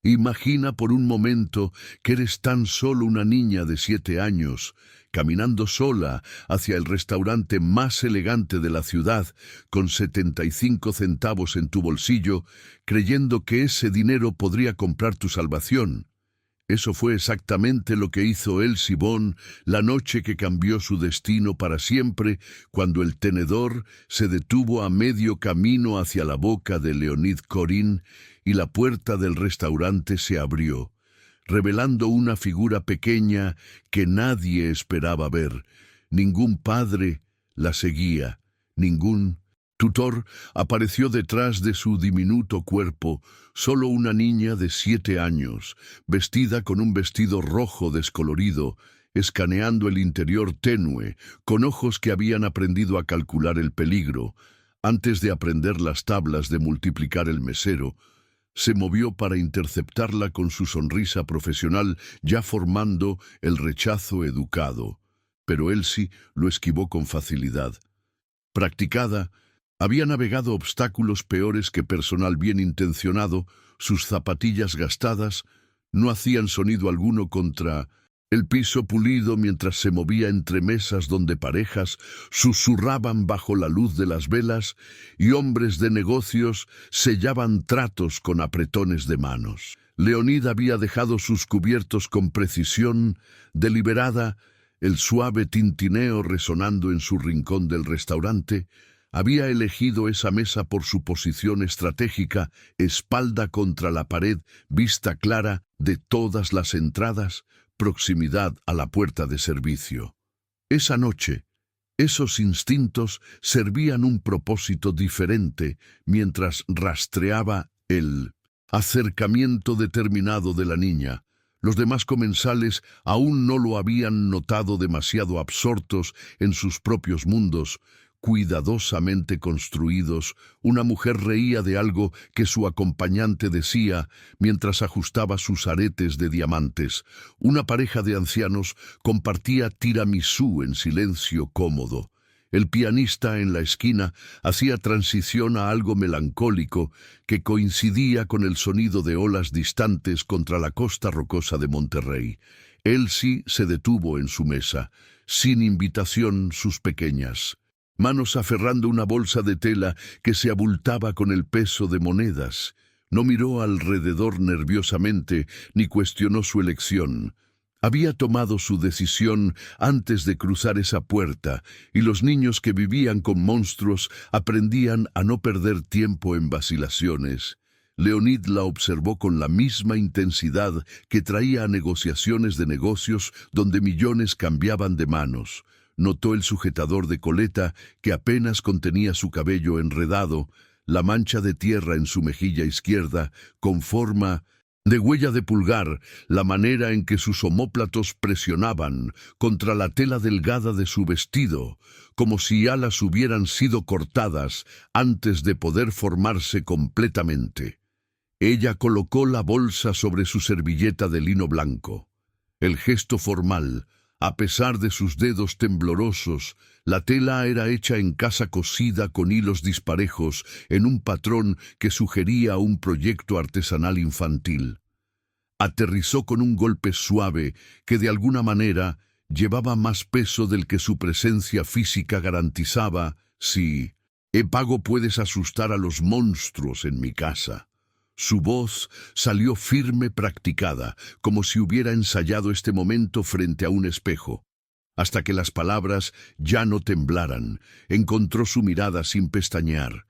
Imagina por un momento que eres tan solo una niña de 7 años, caminando sola hacia el restaurante más elegante de la ciudad, con 75 centavos en tu bolsillo, creyendo que ese dinero podría comprar tu salvación. Eso fue exactamente lo que hizo Elsie Bond la noche que cambió su destino para siempre, cuando el tenedor se detuvo a medio camino hacia la boca de Leonid Corin y la puerta del restaurante se abrió, revelando una figura pequeña que nadie esperaba ver. Ningún padre la seguía, ningún tutor apareció detrás de su diminuto cuerpo, solo una niña de 7 años, vestida con un vestido rojo descolorido, escaneando el interior tenue, con ojos que habían aprendido a calcular el peligro. Antes de aprender las tablas de multiplicar el mesero, se movió para interceptarla con su sonrisa profesional, ya formando el rechazo educado. Pero Elsie lo esquivó con facilidad. Practicada, había navegado obstáculos peores que personal bien intencionado. Sus zapatillas gastadas no hacían sonido alguno contra el piso pulido mientras se movía entre mesas donde parejas susurraban bajo la luz de las velas y hombres de negocios sellaban tratos con apretones de manos. Leonid había dejado sus cubiertos con precisión deliberada, el suave tintineo resonando en su rincón del restaurante. Había elegido esa mesa por su posición estratégica, espalda contra la pared, vista clara de todas las entradas, proximidad a la puerta de servicio. Esa noche, esos instintos servían un propósito diferente mientras rastreaba el acercamiento determinado de la niña. Los demás comensales aún no lo habían notado, demasiado absortos en sus propios mundos, cuidadosamente construidos. Una mujer reía de algo que su acompañante decía mientras ajustaba sus aretes de diamantes. Una pareja de ancianos compartía tiramisú en silencio cómodo. El pianista en la esquina hacía transición a algo melancólico que coincidía con el sonido de olas distantes contra la costa rocosa de Monterrey. Elsie se detuvo en su mesa, sin invitación, sus pequeñas manos aferrando una bolsa de tela que se abultaba con el peso de monedas. No miró alrededor nerviosamente ni cuestionó su elección. Había tomado su decisión antes de cruzar esa puerta, y los niños que vivían con monstruos aprendían a no perder tiempo en vacilaciones. Leonid la observó con la misma intensidad que traía a negociaciones de negocios donde millones cambiaban de manos. Notó el sujetador de coleta que apenas contenía su cabello enredado, la mancha de tierra en su mejilla izquierda, con forma de huella de pulgar, la manera en que sus omóplatos presionaban contra la tela delgada de su vestido, como si alas hubieran sido cortadas antes de poder formarse completamente. Ella colocó la bolsa sobre su servilleta de lino blanco. El gesto formal, a pesar de sus dedos temblorosos, la tela era hecha en casa cosida con hilos disparejos en un patrón que sugería un proyecto artesanal infantil. Aterrizó con un golpe suave que de alguna manera llevaba más peso del que su presencia física garantizaba. Sí, he pago, puedes asustar a los monstruos en mi casa. Su voz salió firme, practicada, como si hubiera ensayado este momento frente a un espejo. Hasta que las palabras ya no temblaran, encontró su mirada sin pestañear.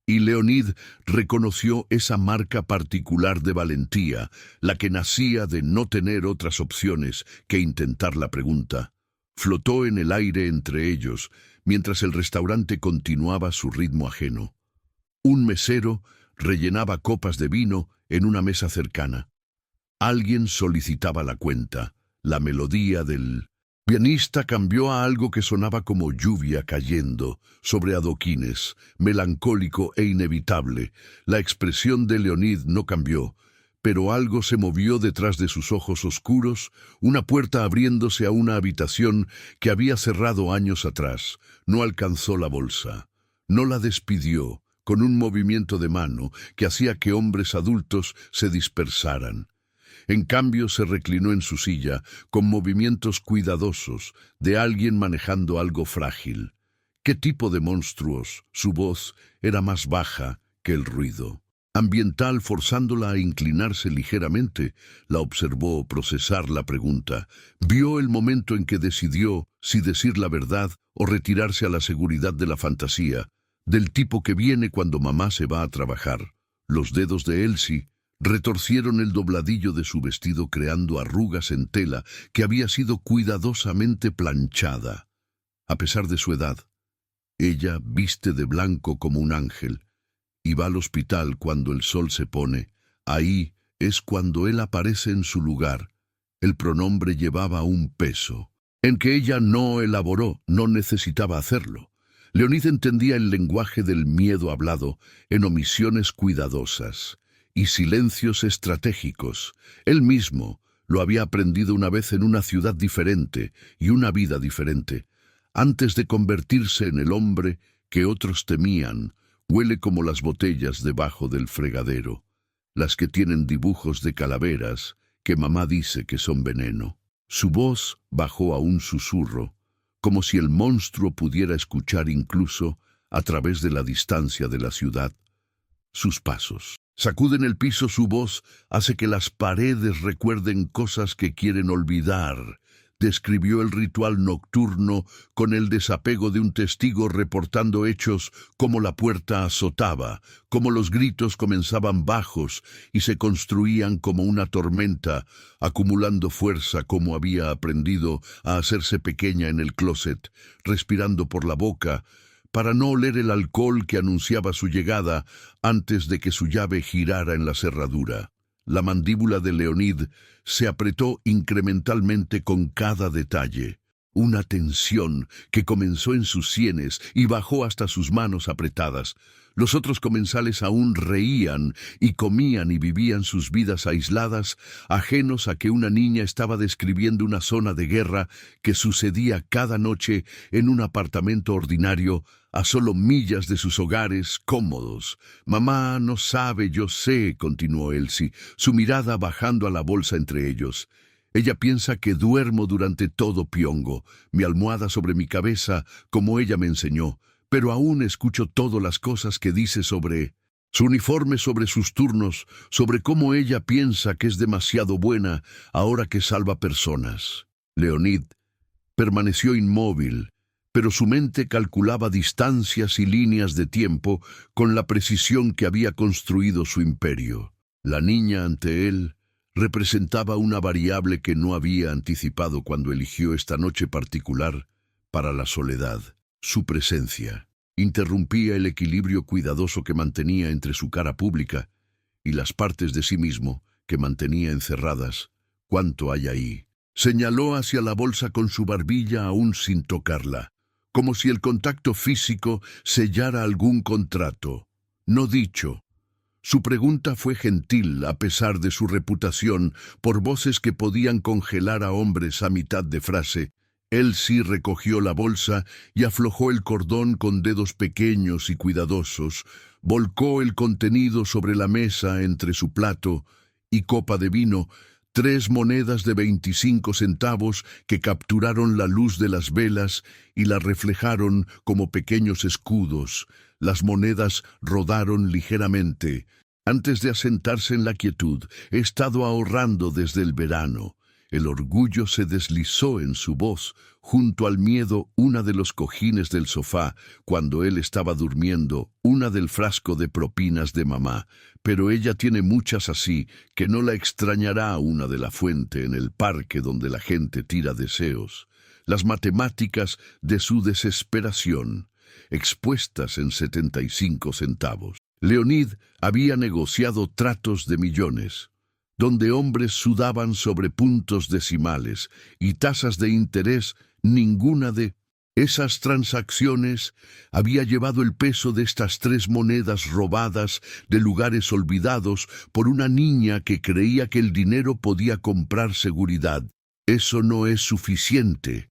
Y Leonid reconoció esa marca particular de valentía, la que nacía de no tener otras opciones que intentar la pregunta. Flotó en el aire entre ellos, mientras el restaurante continuaba su ritmo ajeno. Un mesero rellenaba copas de vino en una mesa cercana. Alguien solicitaba la cuenta. La melodía del pianista cambió a algo que sonaba como lluvia cayendo sobre adoquines, melancólico e inevitable. La expresión de Leonid no cambió, pero algo se movió detrás de sus ojos oscuros, una puerta abriéndose a una habitación que había cerrado años atrás. No alcanzó la bolsa, no la despidió, con un movimiento de mano que hacía que hombres adultos se dispersaran. En cambio, se reclinó en su silla con movimientos cuidadosos de alguien manejando algo frágil. ¿Qué tipo de monstruos? Su voz era más baja que el ruido ambiental, forzándola a inclinarse ligeramente. La observó procesar la pregunta. Vio el momento en que decidió si decir la verdad o retirarse a la seguridad de la fantasía, del tipo que viene cuando mamá se va a trabajar. Los dedos de Elsie retorcieron el dobladillo de su vestido creando arrugas en tela que había sido cuidadosamente planchada. A pesar de su edad, ella viste de blanco como un ángel y va al hospital cuando el sol se pone. Ahí es cuando él aparece en su lugar. El pronombre llevaba un peso, en que ella no elaboró, no necesitaba hacerlo. Leonid entendía el lenguaje del miedo hablado en omisiones cuidadosas y silencios estratégicos. Él mismo lo había aprendido una vez en una ciudad diferente y una vida diferente. Antes de convertirse en el hombre que otros temían, huele como las botellas debajo del fregadero, las que tienen dibujos de calaveras que mamá dice que son veneno. Su voz bajó a un susurro, como si el monstruo pudiera escuchar incluso a través de la distancia de la ciudad. Sus pasos sacuden el piso, su voz hace que las paredes recuerden cosas que quieren olvidar. Describió el ritual nocturno con el desapego de un testigo reportando hechos como la puerta azotaba, como los gritos comenzaban bajos y se construían como una tormenta, acumulando fuerza como había aprendido a hacerse pequeña en el closet, respirando por la boca, para no oler el alcohol que anunciaba su llegada antes de que su llave girara en la cerradura. La mandíbula de Leonid se apretó incrementalmente con cada detalle. Una tensión que comenzó en sus sienes y bajó hasta sus manos apretadas. Los otros comensales aún reían y comían y vivían sus vidas aisladas, ajenos a que una niña estaba describiendo una zona de guerra que sucedía cada noche en un apartamento ordinario a solo millas de sus hogares cómodos. Mamá no sabe, yo sé, continuó Elsie, su mirada bajando a la bolsa entre ellos. Ella piensa que duermo durante todo Pyongo, mi almohada sobre mi cabeza, como ella me enseñó, pero aún escucho todas las cosas que dice sobre su uniforme, sobre sus turnos, sobre cómo ella piensa que es demasiado buena ahora que salva personas. Leonid permaneció inmóvil, pero su mente calculaba distancias y líneas de tiempo con la precisión que había construido su imperio. La niña ante él representaba una variable que no había anticipado cuando eligió esta noche particular para la soledad. Su presencia interrumpía el equilibrio cuidadoso que mantenía entre su cara pública y las partes de sí mismo que mantenía encerradas. ¿Cuánto hay ahí? Señaló hacia la bolsa con su barbilla aún sin tocarla, como si el contacto físico sellara algún contrato no dicho. Su pregunta fue gentil a pesar de su reputación por voces que podían congelar a hombres a mitad de frase. Elsie recogió la bolsa y aflojó el cordón con dedos pequeños y cuidadosos, volcó el contenido sobre la mesa entre su plato y copa de vino, 3 monedas de 25 centavos que capturaron la luz de las velas y la reflejaron como pequeños escudos. Las monedas rodaron ligeramente. Antes de asentarse en la quietud, he estado ahorrando desde el verano. El orgullo se deslizó en su voz, junto al miedo una de los cojines del sofá, cuando él estaba durmiendo, una del frasco de propinas de mamá. Pero ella tiene muchas así, que no la extrañará una de la fuente en el parque donde la gente tira deseos. Las matemáticas de su desesperación, expuestas en 75 centavos. Leonid había negociado tratos de millones, donde hombres sudaban sobre puntos decimales y tasas de interés. Ninguna de esas transacciones había llevado el peso de estas 3 monedas robadas de lugares olvidados por una niña que creía que el dinero podía comprar seguridad. «Eso no es suficiente»,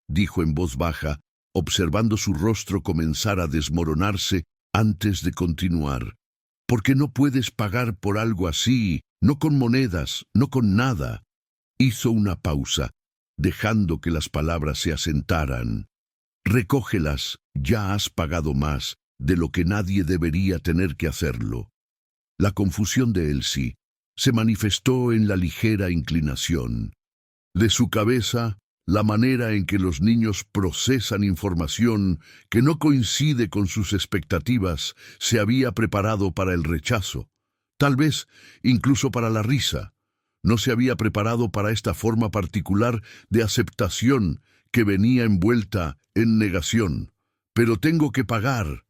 dijo en voz baja, observando su rostro comenzar a desmoronarse antes de continuar. Porque no puedes pagar por algo así, no con monedas, no con nada. Hizo una pausa, dejando que las palabras se asentaran. Recógelas, ya has pagado más de lo que nadie debería tener que hacerlo. La confusión de Elsie se manifestó en la ligera inclinación. De su cabeza, la manera en que los niños procesan información que no coincide con sus expectativas se había preparado para el rechazo, tal vez incluso para la risa. No se había preparado para esta forma particular de aceptación que venía envuelta en negación. «Pero tengo que pagar»,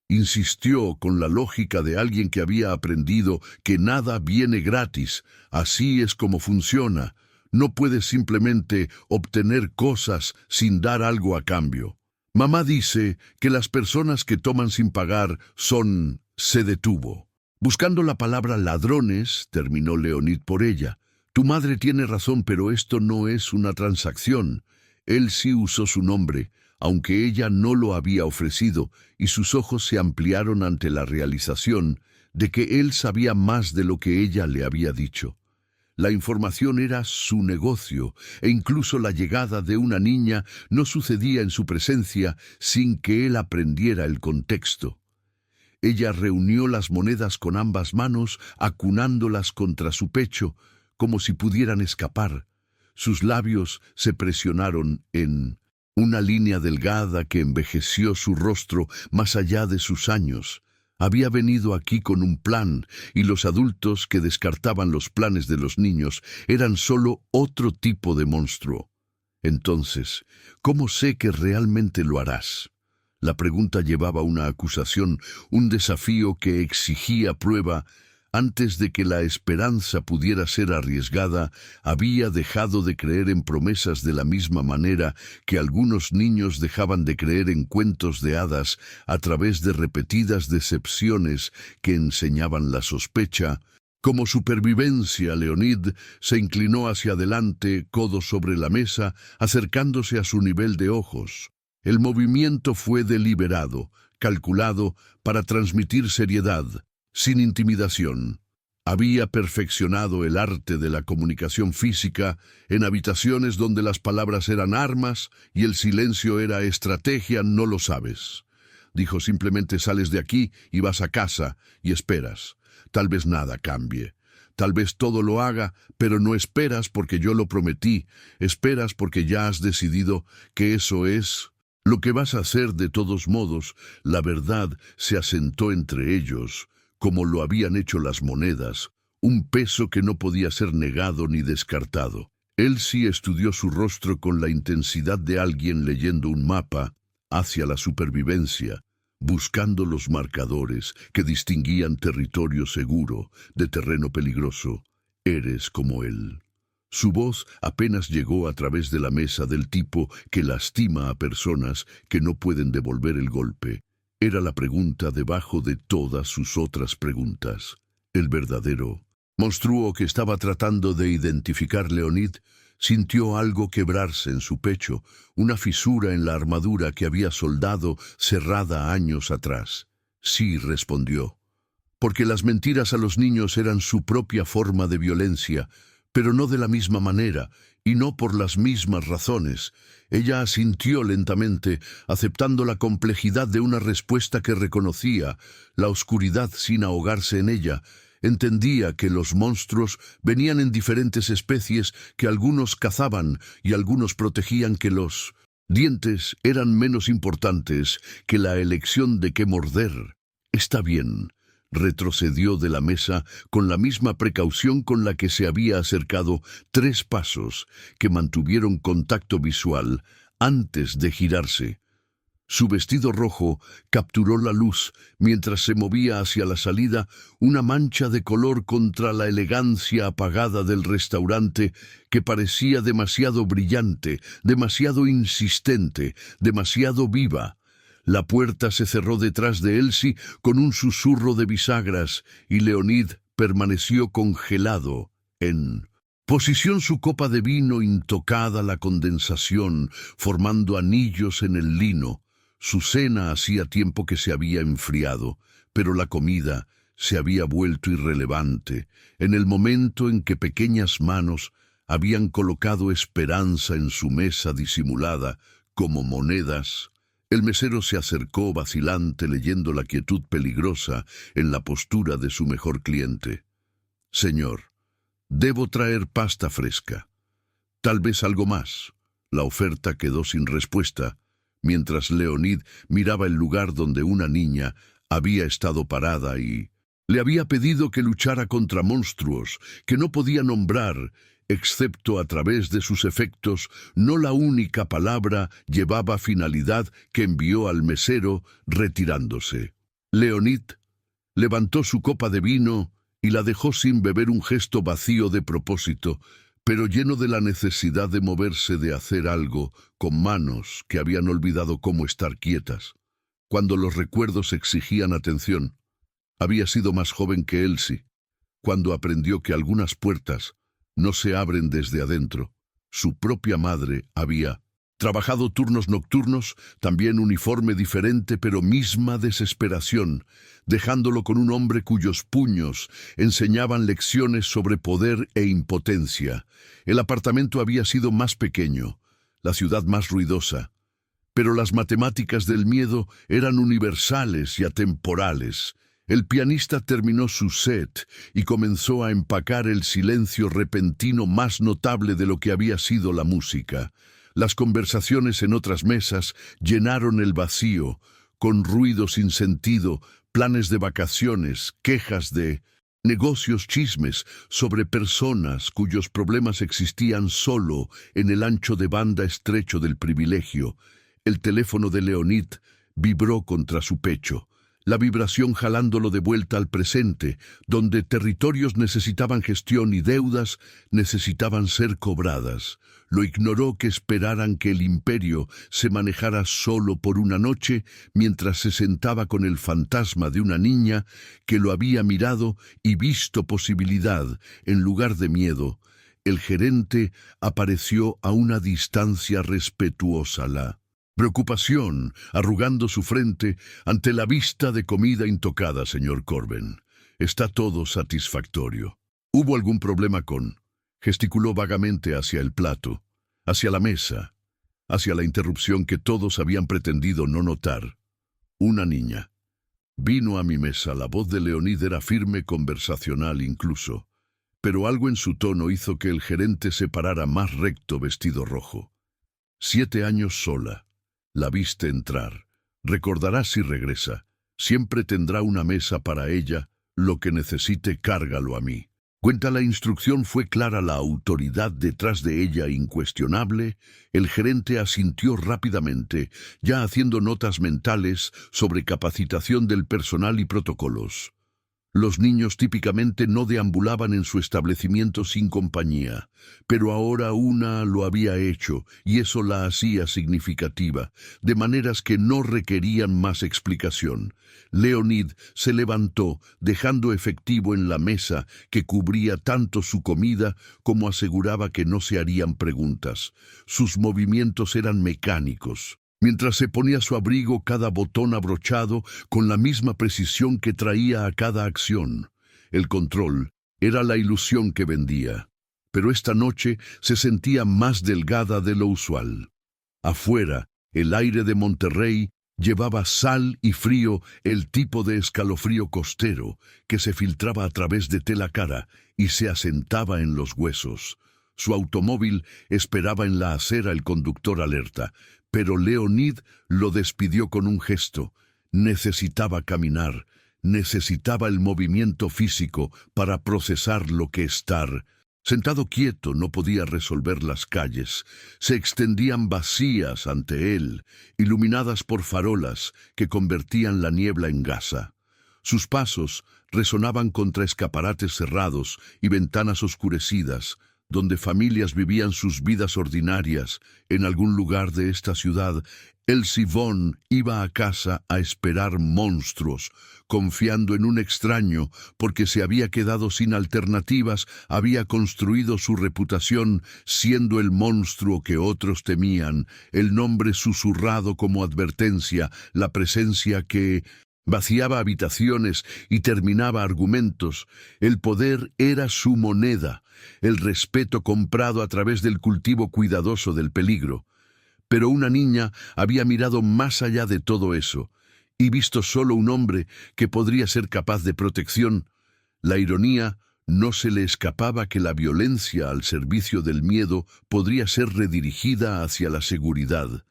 insistió con la lógica de alguien que había aprendido que nada viene gratis. Así es como funciona. No puedes simplemente obtener cosas sin dar algo a cambio. Mamá dice que las personas que toman sin pagar son... Se detuvo. Buscando la palabra ladrones, terminó Leonid por ella. Tu madre tiene razón, pero esto no es una transacción. Él sí usó su nombre, aunque ella no lo había ofrecido, y sus ojos se ampliaron ante la realización de que él sabía más de lo que ella le había dicho. La información era su negocio, e incluso la llegada de una niña no sucedía en su presencia sin que él aprendiera el contexto. Ella reunió las monedas con ambas manos, acunándolas contra su pecho, como si pudieran escapar. Sus labios se presionaron en una línea delgada que envejeció su rostro más allá de sus años. Había venido aquí con un plan, y los adultos que descartaban los planes de los niños eran solo otro tipo de monstruo. Entonces, ¿cómo sé que realmente lo harás? La pregunta llevaba una acusación, un desafío que exigía prueba. Antes de que la esperanza pudiera ser arriesgada, había dejado de creer en promesas de la misma manera que algunos niños dejaban de creer en cuentos de hadas a través de repetidas decepciones que enseñaban la sospecha. Como supervivencia, Leonid se inclinó hacia adelante, codo sobre la mesa, acercándose a su nivel de ojos. El movimiento fue deliberado, calculado para transmitir seriedad, sin intimidación. Había perfeccionado el arte de la comunicación física en habitaciones donde las palabras eran armas y el silencio era estrategia. No lo sabes. Dijo: simplemente sales de aquí y vas a casa y esperas. Tal vez nada cambie. Tal vez todo lo haga, pero no esperas porque yo lo prometí. Esperas porque ya has decidido que eso es lo que vas a hacer de todos modos. La verdad se asentó entre ellos, como lo habían hecho las monedas, un peso que no podía ser negado ni descartado. Elsie estudió su rostro con la intensidad de alguien leyendo un mapa hacia la supervivencia, buscando los marcadores que distinguían territorio seguro de terreno peligroso. Eres como él. Su voz apenas llegó a través de la mesa del tipo que lastima a personas que no pueden devolver el golpe. Era la pregunta debajo de todas sus otras preguntas. El verdadero monstruo que estaba tratando de identificar Leonid sintió algo quebrarse en su pecho, una fisura en la armadura que había soldado cerrada años atrás. Sí, respondió. Porque las mentiras a los niños eran su propia forma de violencia, pero no de la misma manera, y no por las mismas razones. Ella asintió lentamente, aceptando la complejidad de una respuesta que reconocía, la oscuridad sin ahogarse en ella. Entendía que los monstruos venían en diferentes especies, que algunos cazaban y algunos protegían, que los dientes eran menos importantes que la elección de qué morder. Está bien. Retrocedió de la mesa con la misma precaución con la que se había acercado 3 pasos, que mantuvieron contacto visual antes de girarse. Su vestido rojo capturó la luz mientras se movía hacia la salida, una mancha de color contra la elegancia apagada del restaurante que parecía demasiado brillante, demasiado insistente, demasiado viva. La puerta se cerró detrás de Elsie con un susurro de bisagras y Leonid permaneció congelado en posición, su copa de vino intocada la condensación, formando anillos en el lino. Su cena hacía tiempo que se había enfriado, pero la comida se había vuelto irrelevante en el momento en que pequeñas manos habían colocado esperanza en su mesa disimulada como monedas. El mesero se acercó vacilante leyendo la quietud peligrosa en la postura de su mejor cliente. «Señor, debo traer pasta fresca. Tal vez algo más». La oferta quedó sin respuesta, mientras Leonid miraba el lugar donde una niña había estado parada y le había pedido que luchara contra monstruos que no podía nombrar, excepto a través de sus efectos. No la única palabra llevaba finalidad que envió al mesero retirándose. Leonid levantó su copa de vino y la dejó sin beber, un gesto vacío de propósito, pero lleno de la necesidad de moverse, de hacer algo, con manos que habían olvidado cómo estar quietas. Cuando los recuerdos exigían atención, había sido más joven que Elsie, cuando aprendió que algunas puertas no se abren desde adentro. Su propia madre había trabajado turnos nocturnos, también uniforme diferente, pero misma desesperación, dejándolo con un hombre cuyos puños enseñaban lecciones sobre poder e impotencia. El apartamento había sido más pequeño, la ciudad más ruidosa, pero las matemáticas del miedo eran universales y atemporales. El pianista terminó su set y comenzó a empacar el silencio repentino más notable de lo que había sido la música. Las conversaciones en otras mesas llenaron el vacío, con ruido sin sentido, planes de vacaciones, quejas de negocios, chismes sobre personas cuyos problemas existían solo en el ancho de banda estrecho del privilegio. El teléfono de Leonid vibró contra su pecho, la vibración jalándolo de vuelta al presente, donde territorios necesitaban gestión y deudas necesitaban ser cobradas. Lo ignoró que esperaran que el imperio se manejara solo por una noche, mientras se sentaba con el fantasma de una niña que lo había mirado y visto posibilidad en lugar de miedo. El gerente apareció a una distancia respetuosa. La preocupación arrugando su frente ante la vista de comida intocada. «Señor Corben, está todo satisfactorio. ¿Hubo algún problema con...?» Gesticuló vagamente hacia el plato, hacia la mesa, hacia la interrupción que todos habían pretendido no notar. «Una niña vino a mi mesa». La voz de Leonid era firme, conversacional incluso, pero algo en su tono hizo que el gerente se parara más recto, vestido rojo. «7 años sola. La viste entrar. Recordarás si regresa. Siempre tendrá una mesa para ella. Lo que necesite, cárgalo a mí». Cuenta, la instrucción fue clara, la autoridad detrás de ella incuestionable. El gerente asintió rápidamente, ya haciendo notas mentales sobre capacitación del personal y protocolos. Los niños típicamente no deambulaban en su establecimiento sin compañía, pero ahora una lo había hecho y eso la hacía significativa, de maneras que no requerían más explicación. Leonid se levantó, dejando efectivo en la mesa que cubría tanto su comida como aseguraba que no se harían preguntas. Sus movimientos eran mecánicos. Mientras se ponía su abrigo, cada botón abrochado con la misma precisión que traía a cada acción. El control era la ilusión que vendía, pero esta noche se sentía más delgada de lo usual. Afuera, el aire de Monterrey llevaba sal y frío, el tipo de escalofrío costero que se filtraba a través de tela cara y se asentaba en los huesos. Su automóvil esperaba en la acera, el conductor alerta, pero Leonid lo despidió con un gesto. Necesitaba caminar, necesitaba el movimiento físico para procesar lo que estar. Sentado quieto no podía resolver. Las calles se extendían vacías ante él, iluminadas por farolas que convertían la niebla en gasa. Sus pasos resonaban contra escaparates cerrados y ventanas oscurecidas, donde familias vivían sus vidas ordinarias, en algún lugar de esta ciudad, Elsie Von iba a casa a esperar monstruos, confiando en un extraño, porque se había quedado sin alternativas, había construido su reputación siendo el monstruo que otros temían, el nombre susurrado como advertencia, la presencia que vaciaba habitaciones y terminaba argumentos. El poder era su moneda, el respeto comprado a través del cultivo cuidadoso del peligro. Pero una niña había mirado más allá de todo eso y visto solo un hombre que podría ser capaz de protección. La ironía no se le escapaba que la violencia al servicio del miedo podría ser redirigida hacia la seguridad,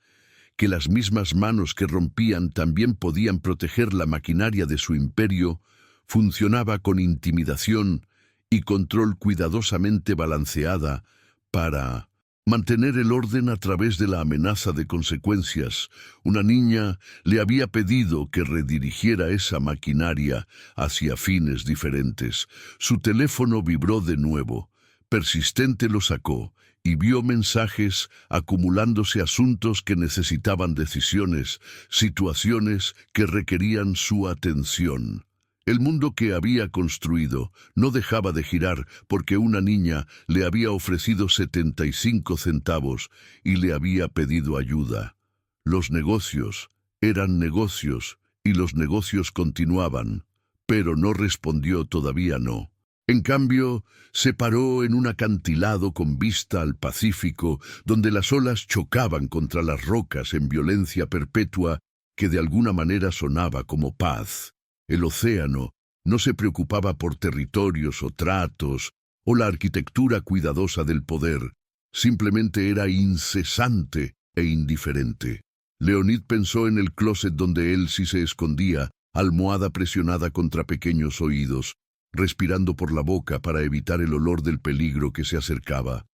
que las mismas manos que rompían también podían proteger la maquinaria de su imperio. Funcionaba con intimidación y control cuidadosamente balanceada para mantener el orden a través de la amenaza de consecuencias. Una niña le había pedido que redirigiera esa maquinaria hacia fines diferentes. Su teléfono vibró de nuevo. Persistente lo sacó y vio mensajes acumulándose, asuntos que necesitaban decisiones, situaciones que requerían su atención. El mundo que había construido no dejaba de girar porque una niña le había ofrecido 75 centavos y le había pedido ayuda. Los negocios eran negocios y los negocios continuaban, pero no respondió, todavía no. En cambio, se paró en un acantilado con vista al Pacífico, donde las olas chocaban contra las rocas en violencia perpetua que de alguna manera sonaba como paz. El océano no se preocupaba por territorios o tratos o la arquitectura cuidadosa del poder, simplemente era incesante e indiferente. Leonid pensó en el closet donde Elsie se escondía, almohada presionada contra pequeños oídos, respirando por la boca para evitar el olor del peligro que se acercaba.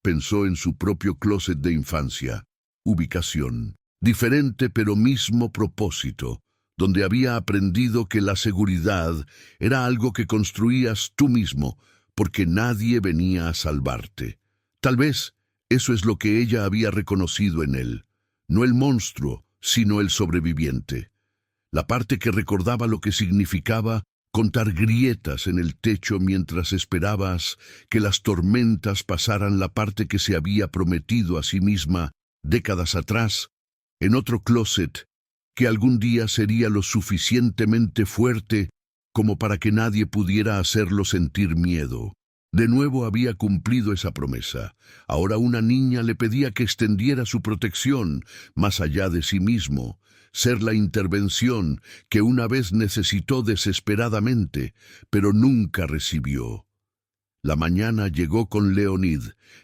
Pensó en su propio closet de infancia, ubicación, diferente pero mismo propósito, donde había aprendido que la seguridad era algo que construías tú mismo, porque nadie venía a salvarte. Tal vez eso es lo que ella había reconocido en él, no el monstruo, sino el sobreviviente. La parte que recordaba lo que significaba contar grietas en el techo mientras esperabas que las tormentas pasaran, la parte que se había prometido a sí misma décadas atrás, en otro closet, que algún día sería lo suficientemente fuerte como para que nadie pudiera hacerlo sentir miedo. De nuevo había cumplido esa promesa. Ahora una niña le pedía que extendiera su protección más allá de sí mismo, ser la intervención que una vez necesitó desesperadamente, pero nunca recibió. La mañana llegó con Leonid,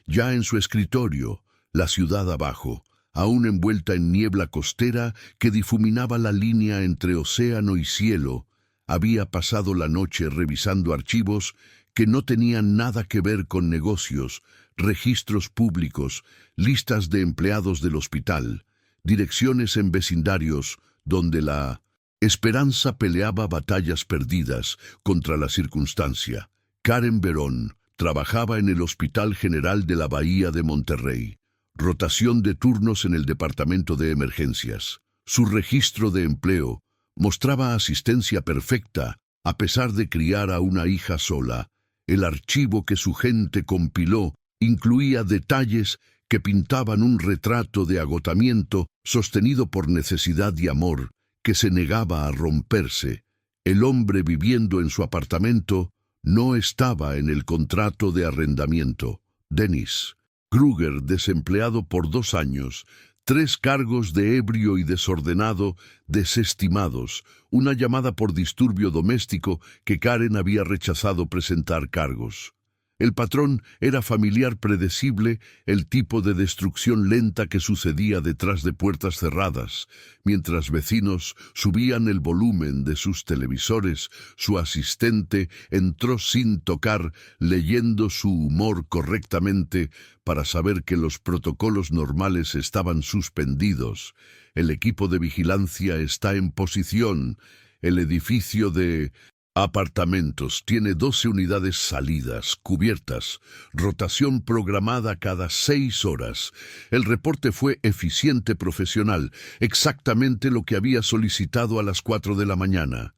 ya en su escritorio, la ciudad abajo, aún envuelta en niebla costera que difuminaba la línea entre océano y cielo. Había pasado la noche revisando archivos que no tenían nada que ver con negocios, registros públicos, listas de empleados del hospital, direcciones en vecindarios donde la esperanza peleaba batallas perdidas contra la circunstancia. Karen Verón trabajaba en el Hospital General de la Bahía de Monterrey. Rotación de turnos en el departamento de emergencias. Su registro de empleo mostraba asistencia perfecta a pesar de criar a una hija sola. El archivo que su gente compiló incluía detalles que pintaban un retrato de agotamiento sostenido por necesidad y amor que se negaba a romperse. El hombre viviendo en su apartamento no estaba en el contrato de arrendamiento. Dennis Kruger, desempleado por 2 años, 3 cargos de ebrio y desordenado desestimados, una llamada por disturbio doméstico que Karen había rechazado presentar cargos. El patrón era familiar, predecible, el tipo de destrucción lenta que sucedía detrás de puertas cerradas. Mientras vecinos subían el volumen de sus televisores, su asistente entró sin tocar, leyendo su humor correctamente para saber que los protocolos normales estaban suspendidos. El equipo de vigilancia está en posición. El edificio de Apartamentos. Tiene 12 unidades salidas, cubiertas, rotación programada cada 6 horas. El reporte fue eficiente profesional, exactamente lo que había solicitado a las 4 de la mañana.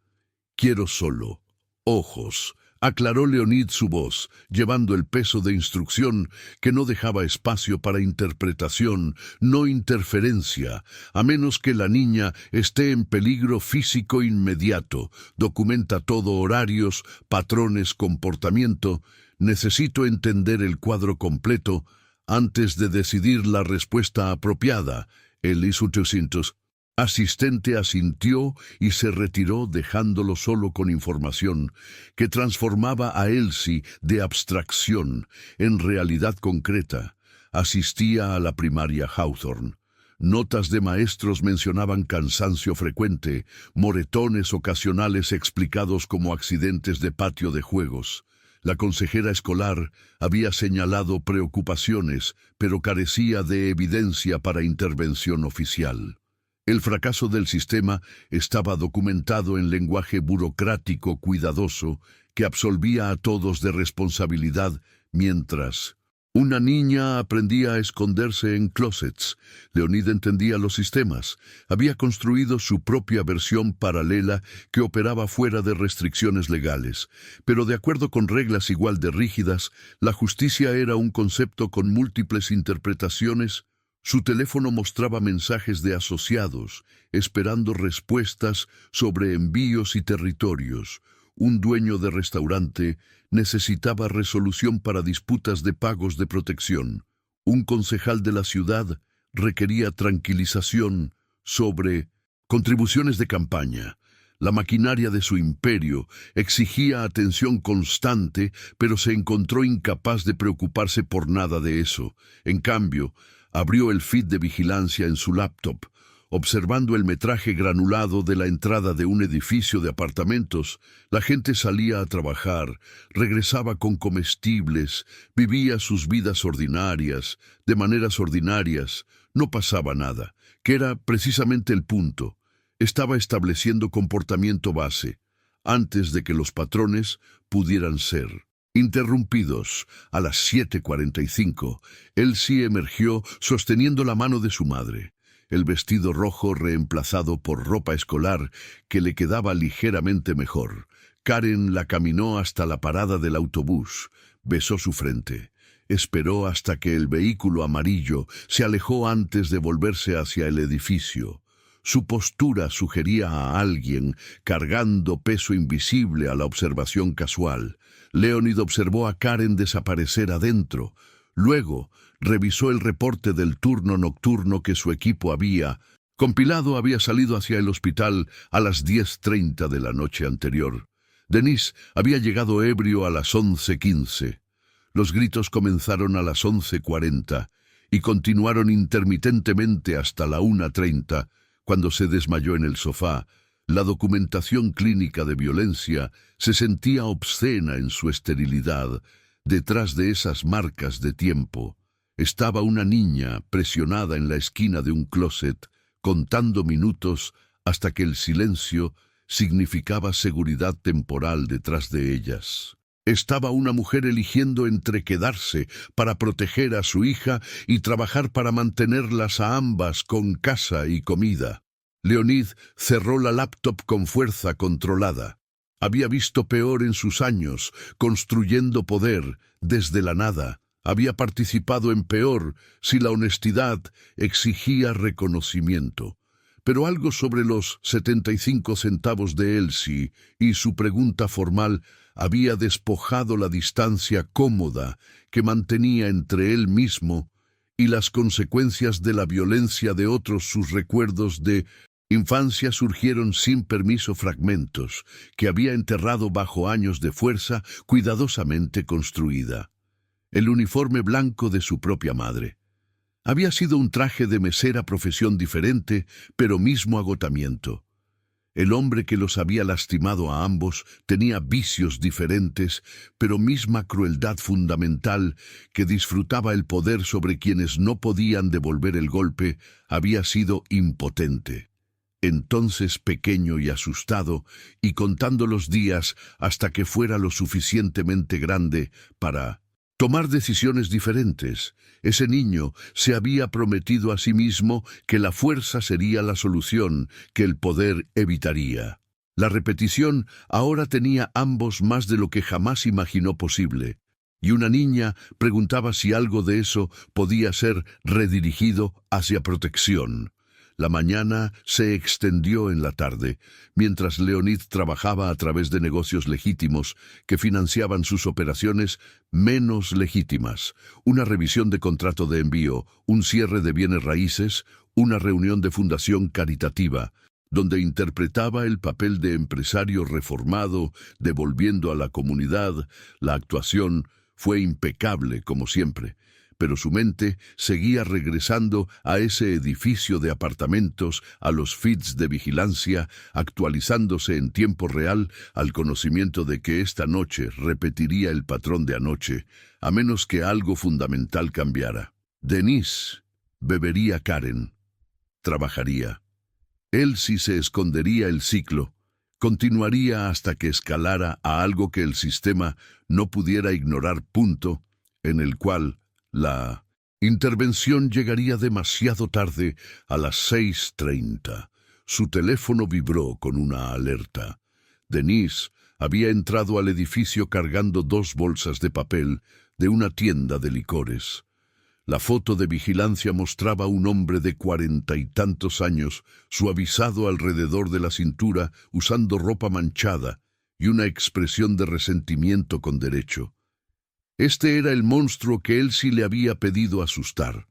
Quiero solo ojos, aclaró Leonid su voz, llevando el peso de instrucción que no dejaba espacio para interpretación, no interferencia, a menos que la niña esté en peligro físico inmediato. Documenta todo: horarios, patrones, comportamiento. Necesito entender el cuadro completo antes de decidir la respuesta apropiada. El I-800 asistente asintió y se retiró, dejándolo solo con información que transformaba a Elsie de abstracción en realidad concreta. Asistía a la primaria Hawthorne. Notas de maestros mencionaban cansancio frecuente, moretones ocasionales explicados como accidentes de patio de juegos. La consejera escolar había señalado preocupaciones, pero carecía de evidencia para intervención oficial. El fracaso del sistema estaba documentado en lenguaje burocrático cuidadoso que absolvía a todos de responsabilidad, mientras una niña aprendía a esconderse en closets. Leonid entendía los sistemas. Había construido su propia versión paralela que operaba fuera de restricciones legales. Pero de acuerdo con reglas igual de rígidas, la justicia era un concepto con múltiples interpretaciones. Su teléfono mostraba mensajes de asociados, esperando respuestas sobre envíos y territorios. Un dueño de restaurante necesitaba resolución para disputas de pagos de protección. Un concejal de la ciudad requería tranquilización sobre contribuciones de campaña. La maquinaria de su imperio exigía atención constante, pero se encontró incapaz de preocuparse por nada de eso. En cambio, abrió el feed de vigilancia en su laptop, observando el metraje granulado de la entrada de un edificio de apartamentos. La gente salía a trabajar, regresaba con comestibles, vivía sus vidas ordinarias, de maneras ordinarias. No pasaba nada, que era precisamente el punto. Estaba estableciendo comportamiento base, antes de que los patrones pudieran ser interrumpidos. A las 7:45, Elsie emergió sosteniendo la mano de su madre. El vestido rojo reemplazado por ropa escolar que le quedaba ligeramente mejor. Karen la caminó hasta la parada del autobús. Besó su frente. Esperó hasta que el vehículo amarillo se alejó antes de volverse hacia el edificio. Su postura sugería a alguien cargando peso invisible a la observación casual. Leonid observó a Karen desaparecer adentro. Luego, revisó el reporte del turno nocturno que su equipo había compilado. Había salido hacia el hospital a las 10:30 de la noche anterior. Denis había llegado ebrio a las 11:15. Los gritos comenzaron a las 11:40 y continuaron intermitentemente hasta la 1:30, cuando se desmayó en el sofá. La documentación clínica de violencia se sentía obscena en su esterilidad. Detrás de esas marcas de tiempo estaba una niña presionada en la esquina de un closet, contando minutos hasta que el silencio significaba seguridad temporal detrás de ellas. Estaba una mujer eligiendo entre quedarse para proteger a su hija y trabajar para mantenerlas a ambas con casa y comida. Leonid cerró la laptop con fuerza controlada. Había visto peor en sus años, construyendo poder desde la nada. Había participado en peor si la honestidad exigía reconocimiento. Pero algo sobre los 75 centavos de Elsie y su pregunta formal había despojado la distancia cómoda que mantenía entre él mismo y las consecuencias de la violencia de otros. Sus recuerdos de infancia surgieron sin permiso, fragmentos que había enterrado bajo años de fuerza cuidadosamente construida. El uniforme blanco de su propia madre. Había sido un traje de mesera, profesión diferente, pero mismo agotamiento. El hombre que los había lastimado a ambos tenía vicios diferentes, pero misma crueldad fundamental, que disfrutaba el poder sobre quienes no podían devolver el golpe. Había sido impotente. Entonces, pequeño y asustado, y contando los días hasta que fuera lo suficientemente grande para tomar decisiones diferentes, ese niño se había prometido a sí mismo que la fuerza sería la solución, que el poder evitaría. La repetición ahora tenía ambos más de lo que jamás imaginó posible, y una niña preguntaba si algo de eso podía ser redirigido hacia protección. La mañana se extendió en la tarde, mientras Leonid trabajaba a través de negocios legítimos que financiaban sus operaciones menos legítimas, una revisión de contrato de envío, un cierre de bienes raíces, una reunión de fundación caritativa, donde interpretaba el papel de empresario reformado, devolviendo a la comunidad. La actuación fue impecable, como siempre, pero su mente seguía regresando a ese edificio de apartamentos, a los feeds de vigilancia, actualizándose en tiempo real al conocimiento de que esta noche repetiría el patrón de anoche, a menos que algo fundamental cambiara. Denise bebería Karen, trabajaría. Él sí se escondería el ciclo, continuaría hasta que escalara a algo que el sistema no pudiera ignorar, punto, en el cual la intervención llegaría demasiado tarde. A las 6:30. Su teléfono vibró con una alerta. Denise había entrado al edificio cargando 2 bolsas de papel de una tienda de licores. La foto de vigilancia mostraba a un hombre de 40 y tantos años, suavizado alrededor de la cintura, usando ropa manchada y una expresión de resentimiento con derecho. Este era el monstruo que él sí le había pedido asustar.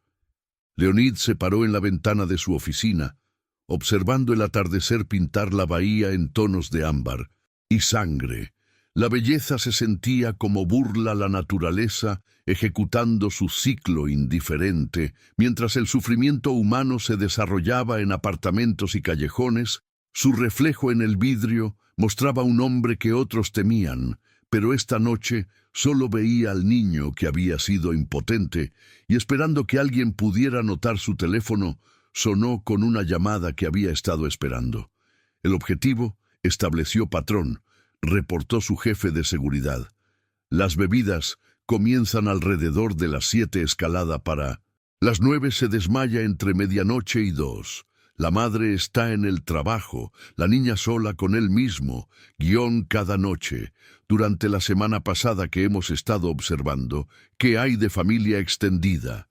Leonid se paró en la ventana de su oficina, observando el atardecer pintar la bahía en tonos de ámbar y sangre. La belleza se sentía como burla a la naturaleza, ejecutando su ciclo indiferente, mientras el sufrimiento humano se desarrollaba en apartamentos y callejones. Su reflejo en el vidrio mostraba un hombre que otros temían, pero esta noche solo veía al niño que había sido impotente, y esperando que alguien pudiera notar su teléfono, sonó con una llamada que había estado esperando. El objetivo estableció patrón, reportó su jefe de seguridad. Las bebidas comienzan alrededor de las 7 escalada para las 9. Se desmaya entre medianoche y 2. La madre está en el trabajo, la niña sola con él mismo, cada noche. Durante la semana pasada que hemos estado observando, ¿qué hay de familia extendida?,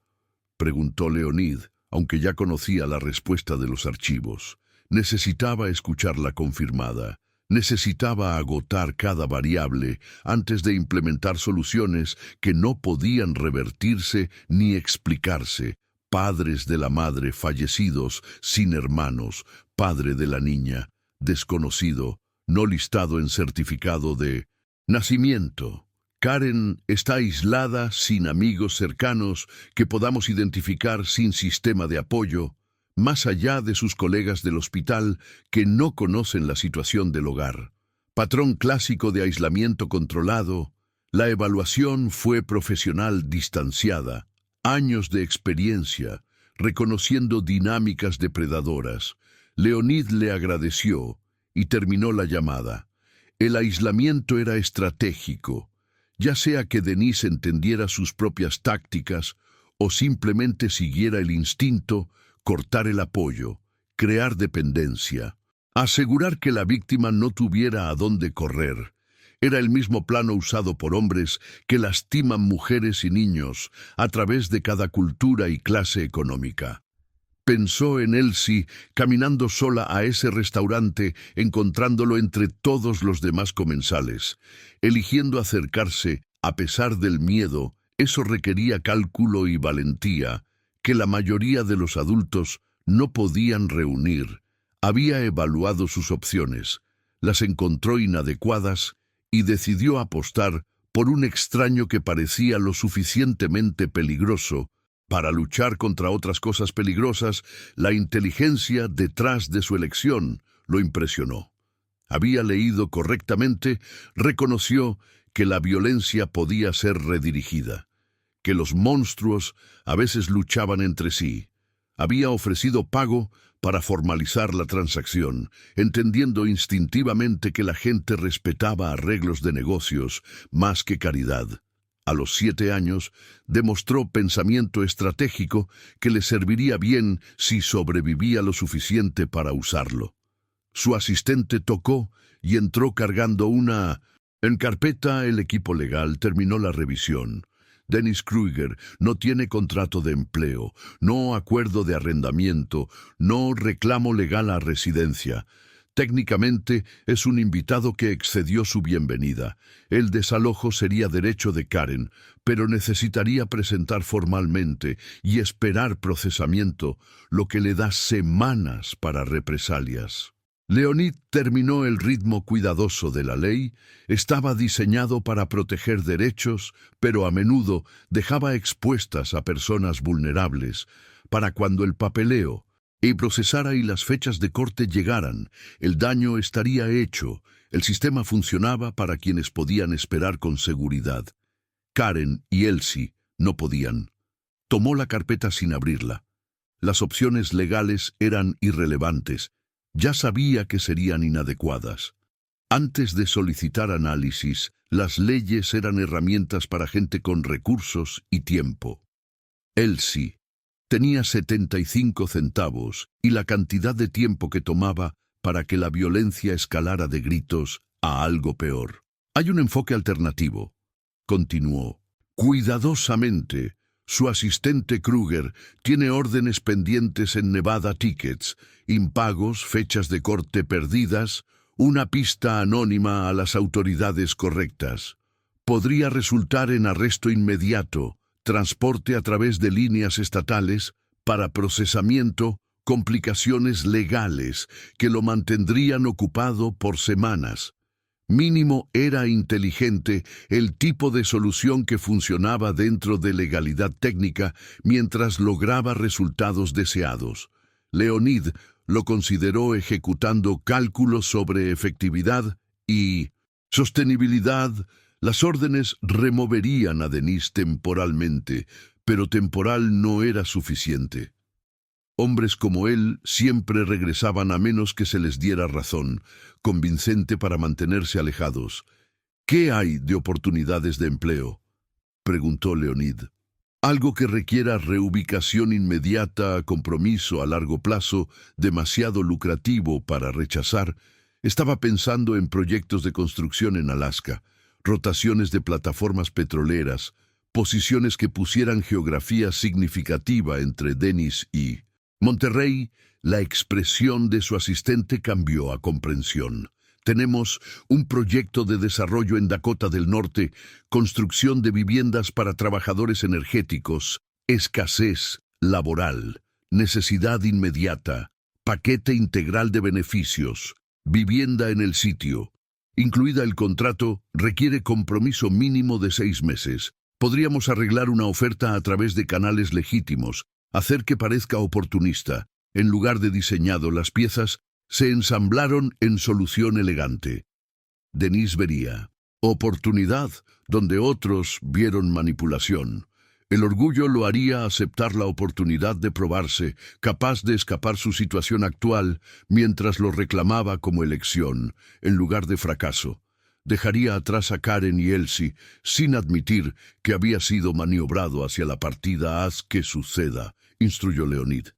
preguntó Leonid, aunque ya conocía la respuesta de los archivos. Necesitaba escucharla confirmada. Necesitaba agotar cada variable antes de implementar soluciones que no podían revertirse ni explicarse. Padres de la madre fallecidos, sin hermanos, padre de la niña, desconocido, no listado en certificado de nacimiento. Karen está aislada, sin amigos cercanos que podamos identificar, sin sistema de apoyo, más allá de sus colegas del hospital que no conocen la situación del hogar. Patrón clásico de aislamiento controlado. La evaluación fue profesional distanciada. Años de experiencia, reconociendo dinámicas depredadoras. Leonid le agradeció y terminó la llamada. El aislamiento era estratégico, ya sea que Denise entendiera sus propias tácticas o simplemente siguiera el instinto, cortar el apoyo, crear dependencia, asegurar que la víctima no tuviera a dónde correr. Era el mismo plano usado por hombres que lastiman mujeres y niños a través de cada cultura y clase económica. Pensó en Elsie caminando sola a ese restaurante, encontrándolo entre todos los demás comensales, eligiendo acercarse a pesar del miedo. Eso requería cálculo y valentía, que la mayoría de los adultos no podían reunir. Había evaluado sus opciones, las encontró inadecuadas y decidió apostar por un extraño que parecía lo suficientemente peligroso para luchar contra otras cosas peligrosas. La inteligencia detrás de su elección lo impresionó. Había leído correctamente, reconoció que la violencia podía ser redirigida, que los monstruos a veces luchaban entre sí. Había ofrecido pago para formalizar la transacción, entendiendo instintivamente que la gente respetaba arreglos de negocios más que caridad. A los 7 años, demostró pensamiento estratégico que le serviría bien si sobrevivía lo suficiente para usarlo. Su asistente tocó y entró cargando una... En carpeta, el equipo legal terminó la revisión. Dennis Kruger no tiene contrato de empleo, no acuerdo de arrendamiento, no reclamo legal a residencia. Técnicamente es un invitado que excedió su bienvenida. El desalojo sería derecho de Karen, pero necesitaría presentar formalmente y esperar procesamiento, lo que le da semanas para represalias. Leonid terminó el ritmo cuidadoso de la ley. Estaba diseñado para proteger derechos, pero a menudo dejaba expuestas a personas vulnerables. Para cuando el papeleo y procesara y las fechas de corte llegaran, el daño estaría hecho. El sistema funcionaba para quienes podían esperar con seguridad. Karen y Elsie no podían. Tomó la carpeta sin abrirla. Las opciones legales eran irrelevantes. Ya sabía que serían inadecuadas. Antes de solicitar análisis, las leyes eran herramientas para gente con recursos y tiempo. Elsie tenía 75 centavos y la cantidad de tiempo que tomaba para que la violencia escalara de gritos a algo peor. Hay un enfoque alternativo, continuó. Cuidadosamente, su asistente Kruger tiene órdenes pendientes en Nevada Tickets, impagos, fechas de corte perdidas, una pista anónima a las autoridades correctas. Podría resultar en arresto inmediato, transporte a través de líneas estatales para procesamiento, complicaciones legales que lo mantendrían ocupado por semanas. Mínimo era inteligente el tipo de solución que funcionaba dentro de legalidad técnica mientras lograba resultados deseados. Leonid lo consideró ejecutando cálculos sobre efectividad y sostenibilidad. Las órdenes removerían a Denise temporalmente, pero temporal no era suficiente. Hombres como él siempre regresaban a menos que se les diera razón, convincente para mantenerse alejados. ¿Qué hay de oportunidades de empleo?, preguntó Leonid. Algo que requiera reubicación inmediata, compromiso a largo plazo, demasiado lucrativo para rechazar. Estaba pensando en proyectos de construcción en Alaska, rotaciones de plataformas petroleras, posiciones que pusieran geografía significativa entre Dennis y Monterrey. La expresión de su asistente cambió a comprensión. Tenemos un proyecto de desarrollo en Dakota del Norte, construcción de viviendas para trabajadores energéticos, escasez laboral, necesidad inmediata, paquete integral de beneficios, vivienda en el sitio. Incluida el contrato, requiere compromiso mínimo de 6 meses. Podríamos arreglar una oferta a través de canales legítimos, hacer que parezca oportunista. En lugar de diseñado, las piezas se ensamblaron en solución elegante. Denise vería oportunidad donde otros vieron manipulación. El orgullo lo haría aceptar la oportunidad de probarse, capaz de escapar su situación actual, mientras lo reclamaba como elección, en lugar de fracaso. Dejaría atrás a Karen y Elsie, sin admitir que había sido maniobrado hacia la partida. Haz que suceda, instruyó Leonid.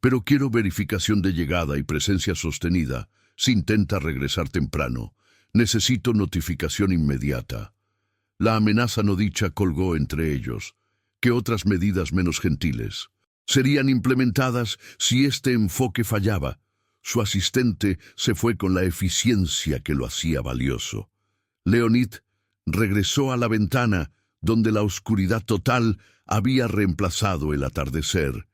Pero quiero verificación de llegada y presencia sostenida. Si intenta regresar temprano, necesito notificación inmediata. La amenaza no dicha colgó entre ellos. ¿Qué otras medidas menos gentiles serían implementadas si este enfoque fallaba? Su asistente se fue con la eficiencia que lo hacía valioso. Leonid regresó a la ventana, donde la oscuridad total había reemplazado el atardecer.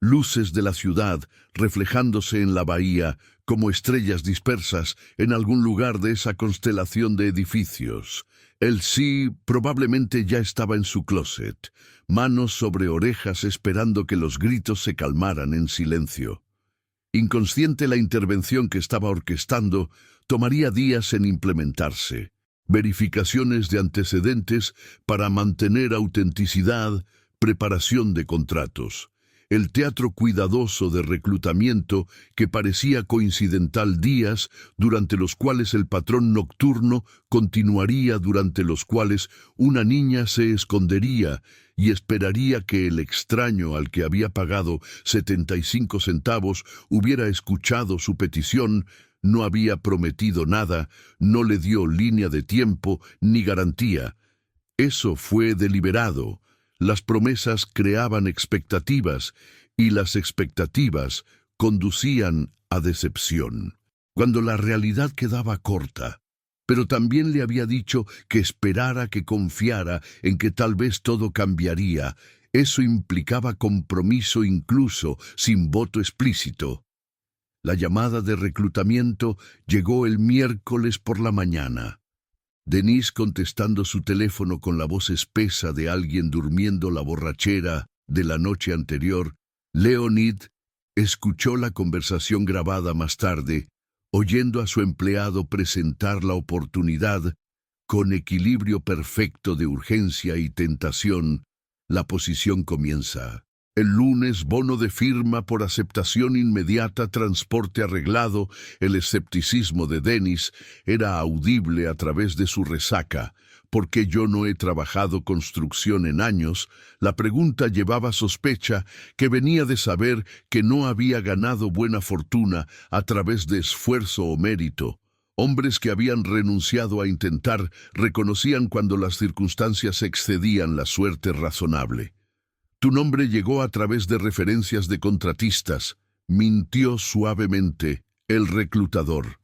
Luces de la ciudad reflejándose en la bahía como estrellas dispersas en algún lugar de esa constelación de edificios. Elsie probablemente ya estaba en su closet, manos sobre orejas esperando que los gritos se calmaran en silencio. Inconsciente, la intervención que estaba orquestando tomaría días en implementarse. Verificaciones de antecedentes para mantener autenticidad, preparación de contratos. el teatro cuidadoso de reclutamiento que parecía coincidental, días durante los cuales el patrón nocturno continuaría, durante los cuales una niña se escondería y esperaría que el extraño al que había pagado 75 centavos hubiera escuchado su petición. No había prometido nada, no le dio línea de tiempo ni garantía. Eso fue deliberado. Las promesas creaban expectativas y las expectativas conducían a decepción. Cuando la realidad quedaba corta, pero también le había dicho que esperara, que confiara en que tal vez todo cambiaría. Eso implicaba compromiso incluso sin voto explícito. La llamada de reclutamiento llegó el miércoles por la mañana. Denise, contestando su teléfono con la voz espesa de alguien durmiendo la borrachera de la noche anterior, Leonid escuchó la conversación grabada más tarde, oyendo a su empleado presentar la oportunidad con equilibrio perfecto de urgencia y tentación. La posición comienza. El lunes, bono de firma por aceptación inmediata, transporte arreglado. El escepticismo de Dennis era audible a través de su resaca. Porque yo no he trabajado construcción en años, la pregunta llevaba sospecha que venía de saber que no había ganado buena fortuna a través de esfuerzo o mérito. Hombres que habían renunciado a intentar reconocían cuando las circunstancias excedían la suerte razonable. Tu nombre llegó a través de referencias de contratistas, mintió suavemente el reclutador.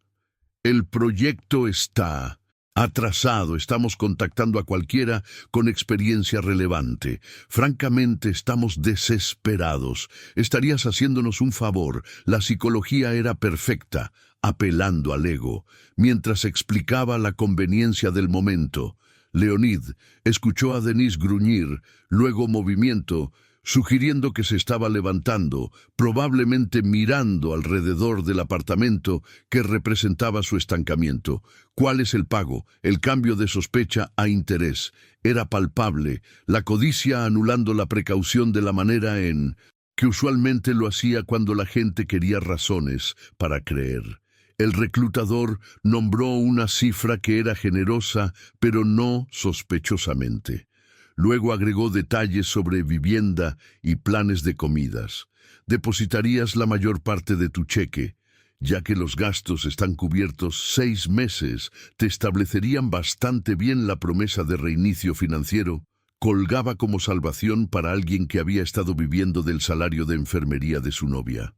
El proyecto está atrasado, estamos contactando a cualquiera con experiencia relevante. Francamente, estamos desesperados. Estarías haciéndonos un favor. La psicología era perfecta, apelando al ego, mientras explicaba la conveniencia del momento. Leonid escuchó a Denise gruñir, luego movimiento, sugiriendo que se estaba levantando, probablemente mirando alrededor del apartamento que representaba su estancamiento. ¿Cuál es el pago? El cambio de sospecha a interés. Era palpable, la codicia anulando la precaución de la manera en que usualmente lo hacía cuando la gente quería razones para creer. El reclutador nombró una cifra que era generosa, pero no sospechosamente. Luego agregó detalles sobre vivienda y planes de comidas. Depositarías la mayor parte de tu cheque, ya que los gastos están cubiertos 6 meses, te establecerían bastante bien. La promesa de reinicio financiero colgaba como salvación para alguien que había estado viviendo del salario de enfermería de su novia.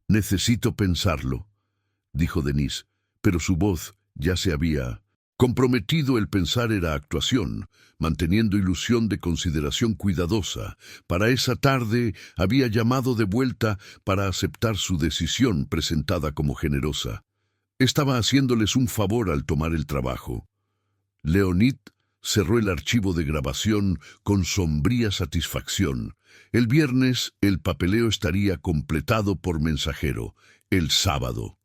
Necesito pensarlo, dijo Denise, pero su voz ya se había comprometido. El pensar era actuación, manteniendo ilusión de consideración cuidadosa. Para esa tarde había llamado de vuelta para aceptar su decisión presentada como generosa. Estaba haciéndoles un favor al tomar el trabajo. Leonid cerró el archivo de grabación con sombría satisfacción. El viernes el papeleo estaría completado por mensajero. El sábado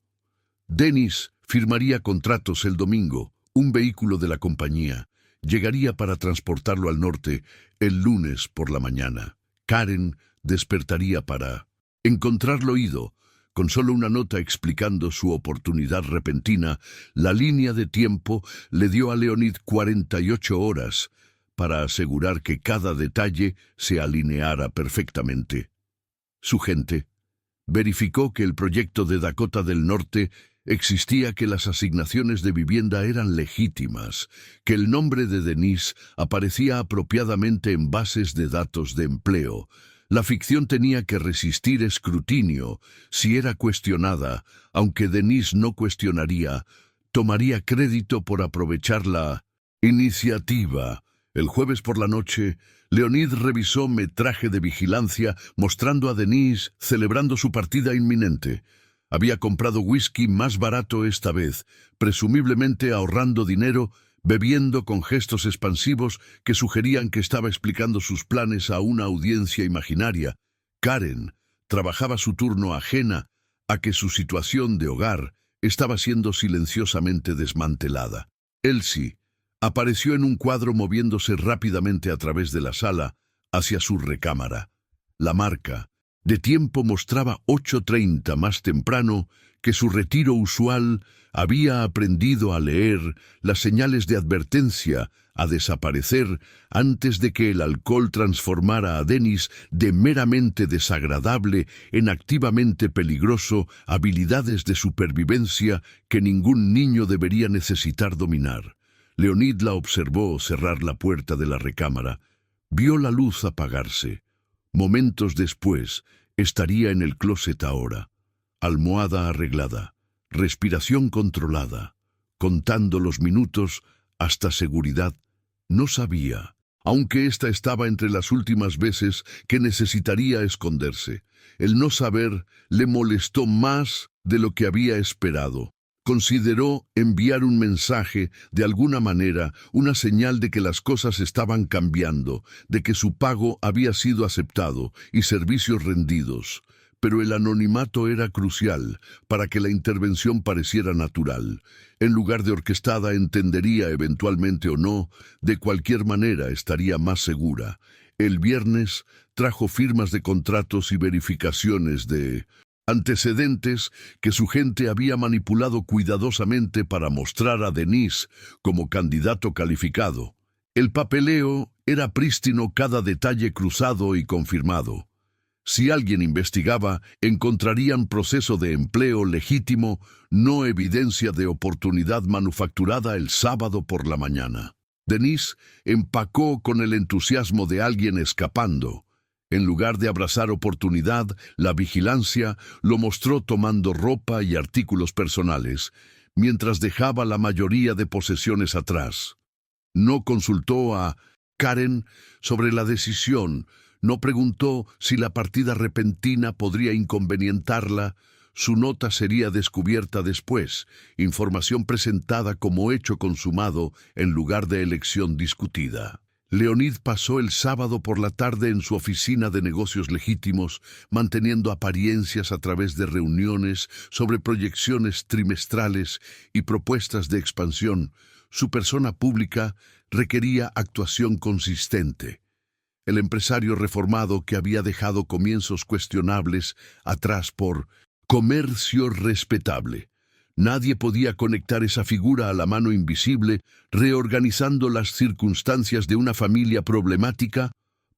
Dennis firmaría contratos el domingo. Un vehículo de la compañía llegaría para transportarlo al norte el lunes por la mañana. Karen despertaría para encontrarlo ido, con solo una nota explicando su oportunidad repentina. La línea de tiempo le dio a Leonid 48 horas para asegurar que cada detalle se alineara perfectamente. Su gente verificó que el proyecto de Dakota del Norte existía, que las asignaciones de vivienda eran legítimas, que el nombre de Denise aparecía apropiadamente en bases de datos de empleo. La ficción tenía que resistir escrutinio. Si era cuestionada, aunque Denise no cuestionaría, tomaría crédito por aprovechar la iniciativa. El jueves por la noche, Leonid revisó metraje de vigilancia mostrando a Denise celebrando su partida inminente. Había comprado whisky más barato esta vez, presumiblemente ahorrando dinero, bebiendo con gestos expansivos que sugerían que estaba explicando sus planes a una audiencia imaginaria. Karen trabajaba su turno ajena a que su situación de hogar estaba siendo silenciosamente desmantelada. Elsie apareció en un cuadro moviéndose rápidamente a través de la sala hacia su recámara. La marca De tiempo mostraba 8:30 más temprano que su retiro usual había aprendido a leer las señales de advertencia, a desaparecer antes de que el alcohol transformara a Dennis de meramente desagradable en activamente peligroso, habilidades de supervivencia que ningún niño debería necesitar dominar. Leonid la observó cerrar la puerta de la recámara. Vio la luz apagarse. Momentos después, estaría en el closet ahora. Almohada arreglada, respiración controlada, contando los minutos hasta seguridad. No sabía, aunque esta estaba entre las últimas veces que necesitaría esconderse. El no saber le molestó más de lo que había esperado. Consideró enviar un mensaje, de alguna manera, una señal de que las cosas estaban cambiando, de que su pago había sido aceptado y servicios rendidos. Pero el anonimato era crucial para que la intervención pareciera natural. En lugar de orquestada, entendería eventualmente o no, de cualquier manera estaría más segura. El viernes trajo firmas de contratos y verificaciones de antecedentes que su gente había manipulado cuidadosamente para mostrar a Denise como candidato calificado. El papeleo era prístino, cada detalle cruzado y confirmado. Si alguien investigaba, encontrarían proceso de empleo legítimo, no evidencia de oportunidad manufacturada el sábado por la mañana. Denise empacó con el entusiasmo de alguien escapando. En lugar de abrazar oportunidad, la vigilancia lo mostró tomando ropa y artículos personales, mientras dejaba la mayoría de posesiones atrás. No consultó a Karen sobre la decisión. No preguntó si la partida repentina podría inconvenientarla. Su nota sería descubierta después, información presentada como hecho consumado en lugar de elección discutida. Leonid pasó el sábado por la tarde en su oficina de negocios legítimos, manteniendo apariencias a través de reuniones sobre proyecciones trimestrales y propuestas de expansión. Su persona pública requería actuación consistente. El empresario reformado que había dejado comienzos cuestionables atrás por comercio respetable. Nadie podía conectar esa figura a la mano invisible, reorganizando las circunstancias de una familia problemática.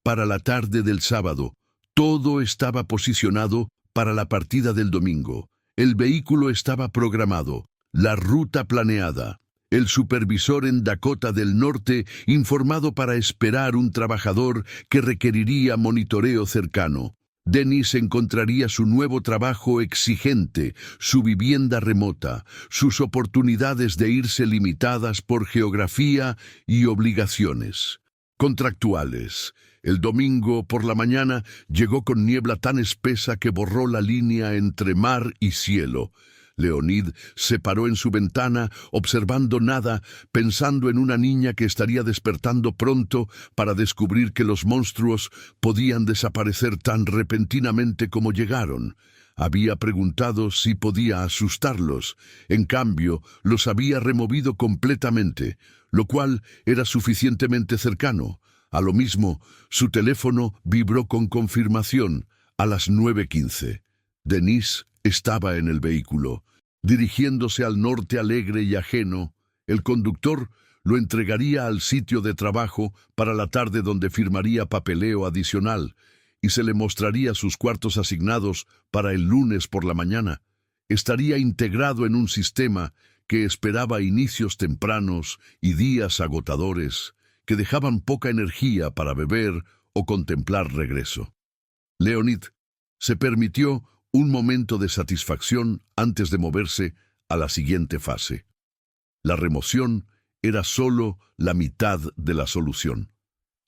Para la tarde del sábado, todo estaba posicionado para la partida del domingo. El vehículo estaba programado, la ruta planeada. El supervisor en Dakota del Norte informado para esperar un trabajador que requeriría monitoreo cercano. Dennis encontraría su nuevo trabajo exigente, su vivienda remota, sus oportunidades de irse limitadas por geografía y obligaciones contractuales. El domingo por la mañana llegó con niebla tan espesa que borró la línea entre mar y cielo. Leonid se paró en su ventana, observando nada, pensando en una niña que estaría despertando pronto para descubrir que los monstruos podían desaparecer tan repentinamente como llegaron. Había preguntado si podía asustarlos. En cambio, los había removido completamente, lo cual era suficientemente cercano. A lo mismo, su teléfono vibró con confirmación a las 9:15. Denise estaba en el vehículo. Dirigiéndose al norte alegre y ajeno, el conductor lo entregaría al sitio de trabajo para la tarde, donde firmaría papeleo adicional y se le mostraría sus cuartos asignados para el lunes por la mañana. Estaría integrado en un sistema que esperaba inicios tempranos y días agotadores que dejaban poca energía para beber o contemplar regreso. Leonid se permitió un momento de satisfacción antes de moverse a la siguiente fase. La remoción era solo la mitad de la solución.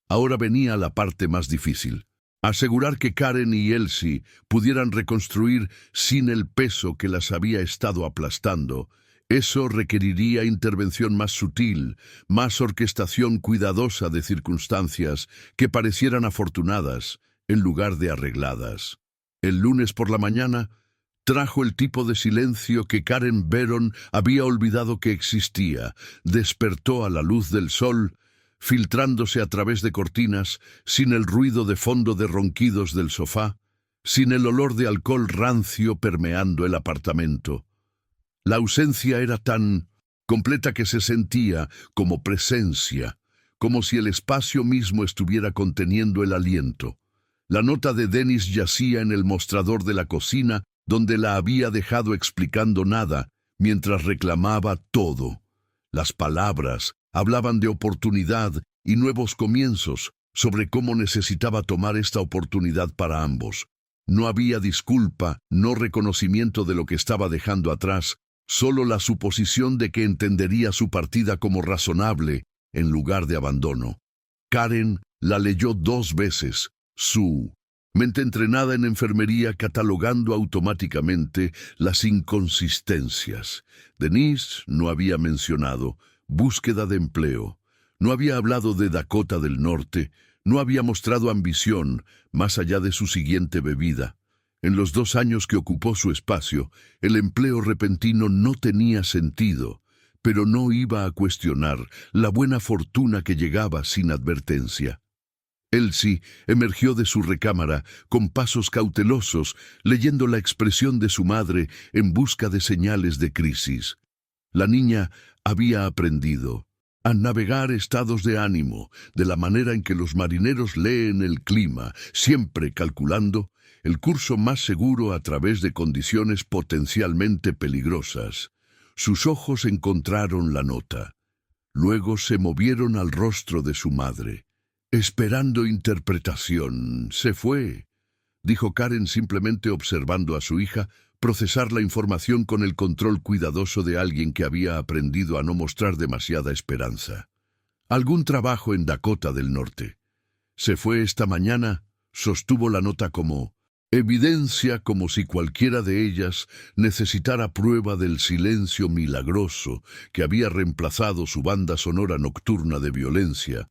Ahora venía la parte más difícil: asegurar que Karen y Elsie pudieran reconstruir sin el peso que las había estado aplastando. Eso requeriría intervención más sutil, más orquestación cuidadosa de circunstancias que parecieran afortunadas en lugar de arregladas. El lunes por la mañana trajo el tipo de silencio que Karen Baron había olvidado que existía. Despertó a la luz del sol, filtrándose a través de cortinas, sin el ruido de fondo de ronquidos del sofá. sin el olor de alcohol rancio permeando el apartamento. La ausencia era tan completa que se sentía como presencia, como si el espacio mismo estuviera conteniendo el aliento. La nota de Dennis yacía en el mostrador de la cocina, donde la había dejado explicando nada, mientras reclamaba todo. Las palabras hablaban de oportunidad y nuevos comienzos, sobre cómo necesitaba tomar esta oportunidad para ambos. No había disculpa, no reconocimiento de lo que estaba dejando atrás, solo la suposición de que entendería su partida como razonable, en lugar de abandono. Karen la leyó 2 veces, su mente entrenada en enfermería catalogando automáticamente las inconsistencias. Denise no había mencionado búsqueda de empleo, no había hablado de Dakota del Norte, no había mostrado ambición más allá de su siguiente bebida. En los 2 años que ocupó su espacio, el empleo repentino no tenía sentido, pero no iba a cuestionar la buena fortuna que llegaba sin advertencia. Elsie emergió de su recámara con pasos cautelosos, leyendo la expresión de su madre en busca de señales de crisis. La niña había aprendido a navegar estados de ánimo de la manera en que los marineros leen el clima, siempre calculando el curso más seguro a través de condiciones potencialmente peligrosas. Sus ojos encontraron la nota. Luego se movieron al rostro de su madre. Esperando interpretación, se fue, dijo Karen simplemente observando a su hija procesar la información con el control cuidadoso de alguien que había aprendido a no mostrar demasiada esperanza. Algún trabajo en Dakota del Norte. Se fue esta mañana, sostuvo la nota como evidencia, como si cualquiera de ellas necesitara prueba del silencio milagroso que había reemplazado su banda sonora nocturna de violencia.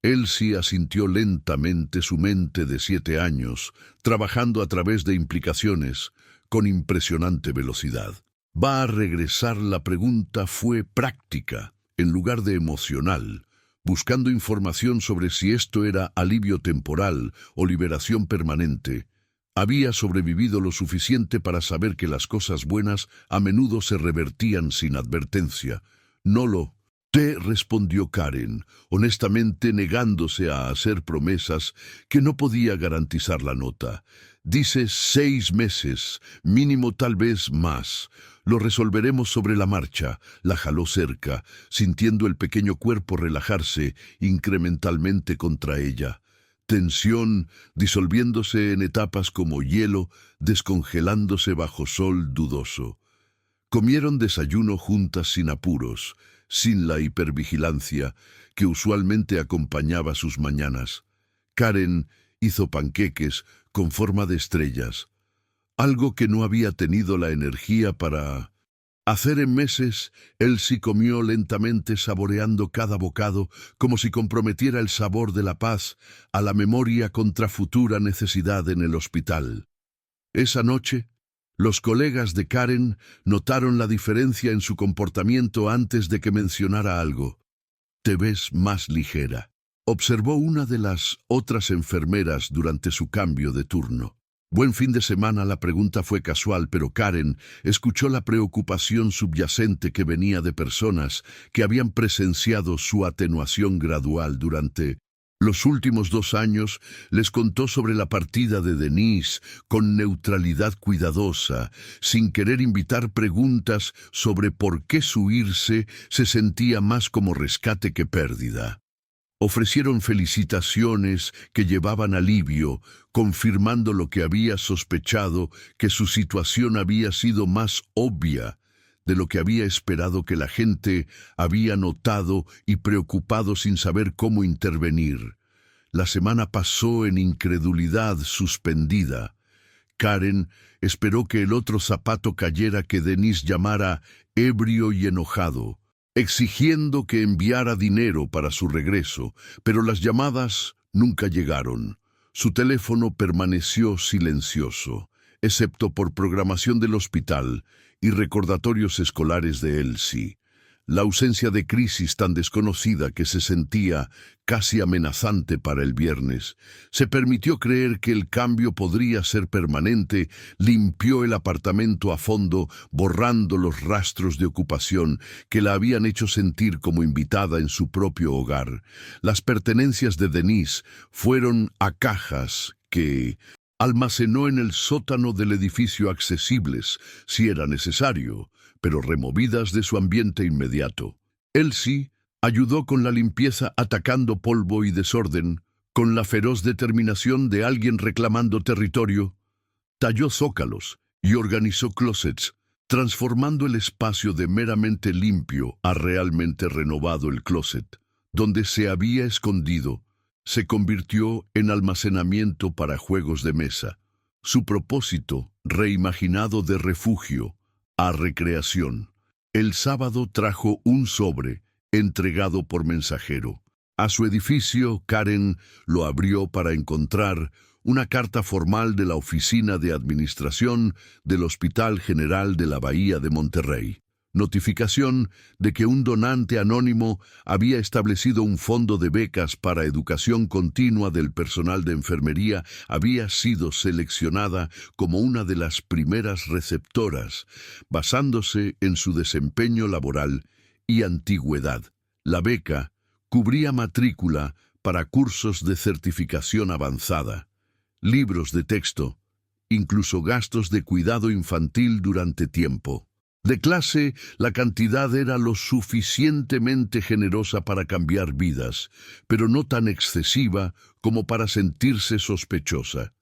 Elsie asintió lentamente, su mente de 7 años, trabajando a través de implicaciones, con impresionante velocidad. ¿Va a regresar? La pregunta fue práctica, en lugar de emocional, buscando información sobre si esto era alivio temporal o liberación permanente. Había sobrevivido lo suficiente para saber que las cosas buenas a menudo se revertían sin advertencia. No lo respondió Karen, honestamente negándose a hacer promesas que no podía garantizar la nota. Dice 6 meses, mínimo tal vez más. Lo resolveremos sobre la marcha. La jaló cerca, sintiendo el pequeño cuerpo relajarse incrementalmente contra ella. Tensión disolviéndose en etapas como hielo, descongelándose bajo sol dudoso. Comieron desayuno juntas sin apuros, sin la hipervigilancia que usualmente acompañaba sus mañanas. Karen hizo panqueques con forma de estrellas, algo que no había tenido la energía para hacer en meses. Elsie comió lentamente, saboreando cada bocado como si comprometiera el sabor de la paz a la memoria contra futura necesidad en el hospital. Esa noche, los colegas de Karen notaron la diferencia en su comportamiento antes de que mencionara algo. «Te ves más ligera», observó una de las otras enfermeras durante su cambio de turno. «¿Buen fin de semana?». La pregunta fue casual, pero Karen escuchó la preocupación subyacente que venía de personas que habían presenciado su atenuación gradual durante los últimos 2 años. Les contó sobre la partida de Denise con neutralidad cuidadosa, sin querer invitar preguntas sobre por qué su irse se sentía más como rescate que pérdida. Ofrecieron felicitaciones que llevaban alivio, confirmando lo que había sospechado, que su situación había sido más obvia de lo que había esperado, que la gente había notado y preocupado sin saber cómo intervenir. La semana pasó en incredulidad suspendida. Karen esperó que el otro zapato cayera, que Denise llamara ebrio y enojado, exigiendo que enviara dinero para su regreso, pero las llamadas nunca llegaron. Su teléfono permaneció silencioso, excepto por programación del hospital y recordatorios escolares de Elsie. La ausencia de crisis tan desconocida que se sentía casi amenazante para el viernes, se permitió creer que el cambio podría ser permanente, limpió el apartamento a fondo, borrando los rastros de ocupación que la habían hecho sentir como invitada en su propio hogar. Las pertenencias de Denise fueron a cajas que almacenó en el sótano del edificio accesibles, si era necesario, pero removidas de su ambiente inmediato. Elsie ayudó con la limpieza atacando polvo y desorden, con la feroz determinación de alguien reclamando territorio. Talló zócalos y organizó closets, transformando el espacio de meramente limpio a realmente renovado. El closet, donde se había escondido, se convirtió en almacenamiento para juegos de mesa. Su propósito, reimaginado de refugio a recreación. El sábado trajo un sobre, entregado por mensajero. A su edificio, Karen lo abrió para encontrar una carta formal de la Oficina de Administración del Hospital General de la Bahía de Monterrey. Notificación de que un donante anónimo había establecido un fondo de becas para educación continua del personal de enfermería había sido seleccionada como una de las primeras receptoras, basándose en su desempeño laboral y antigüedad. La beca cubría matrícula para cursos de certificación avanzada, libros de texto, incluso gastos de cuidado infantil durante tiempo de clase. La cantidad era lo suficientemente generosa para cambiar vidas, pero no tan excesiva como para sentirse sospechosa.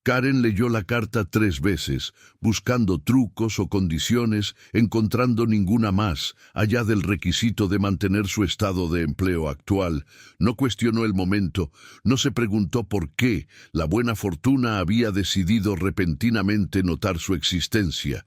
Karen leyó la carta 3 veces, buscando trucos o condiciones, encontrando ninguna más, allá del requisito de mantener su estado de empleo actual. No cuestionó el momento, no se preguntó por qué la buena fortuna había decidido repentinamente notar su existencia.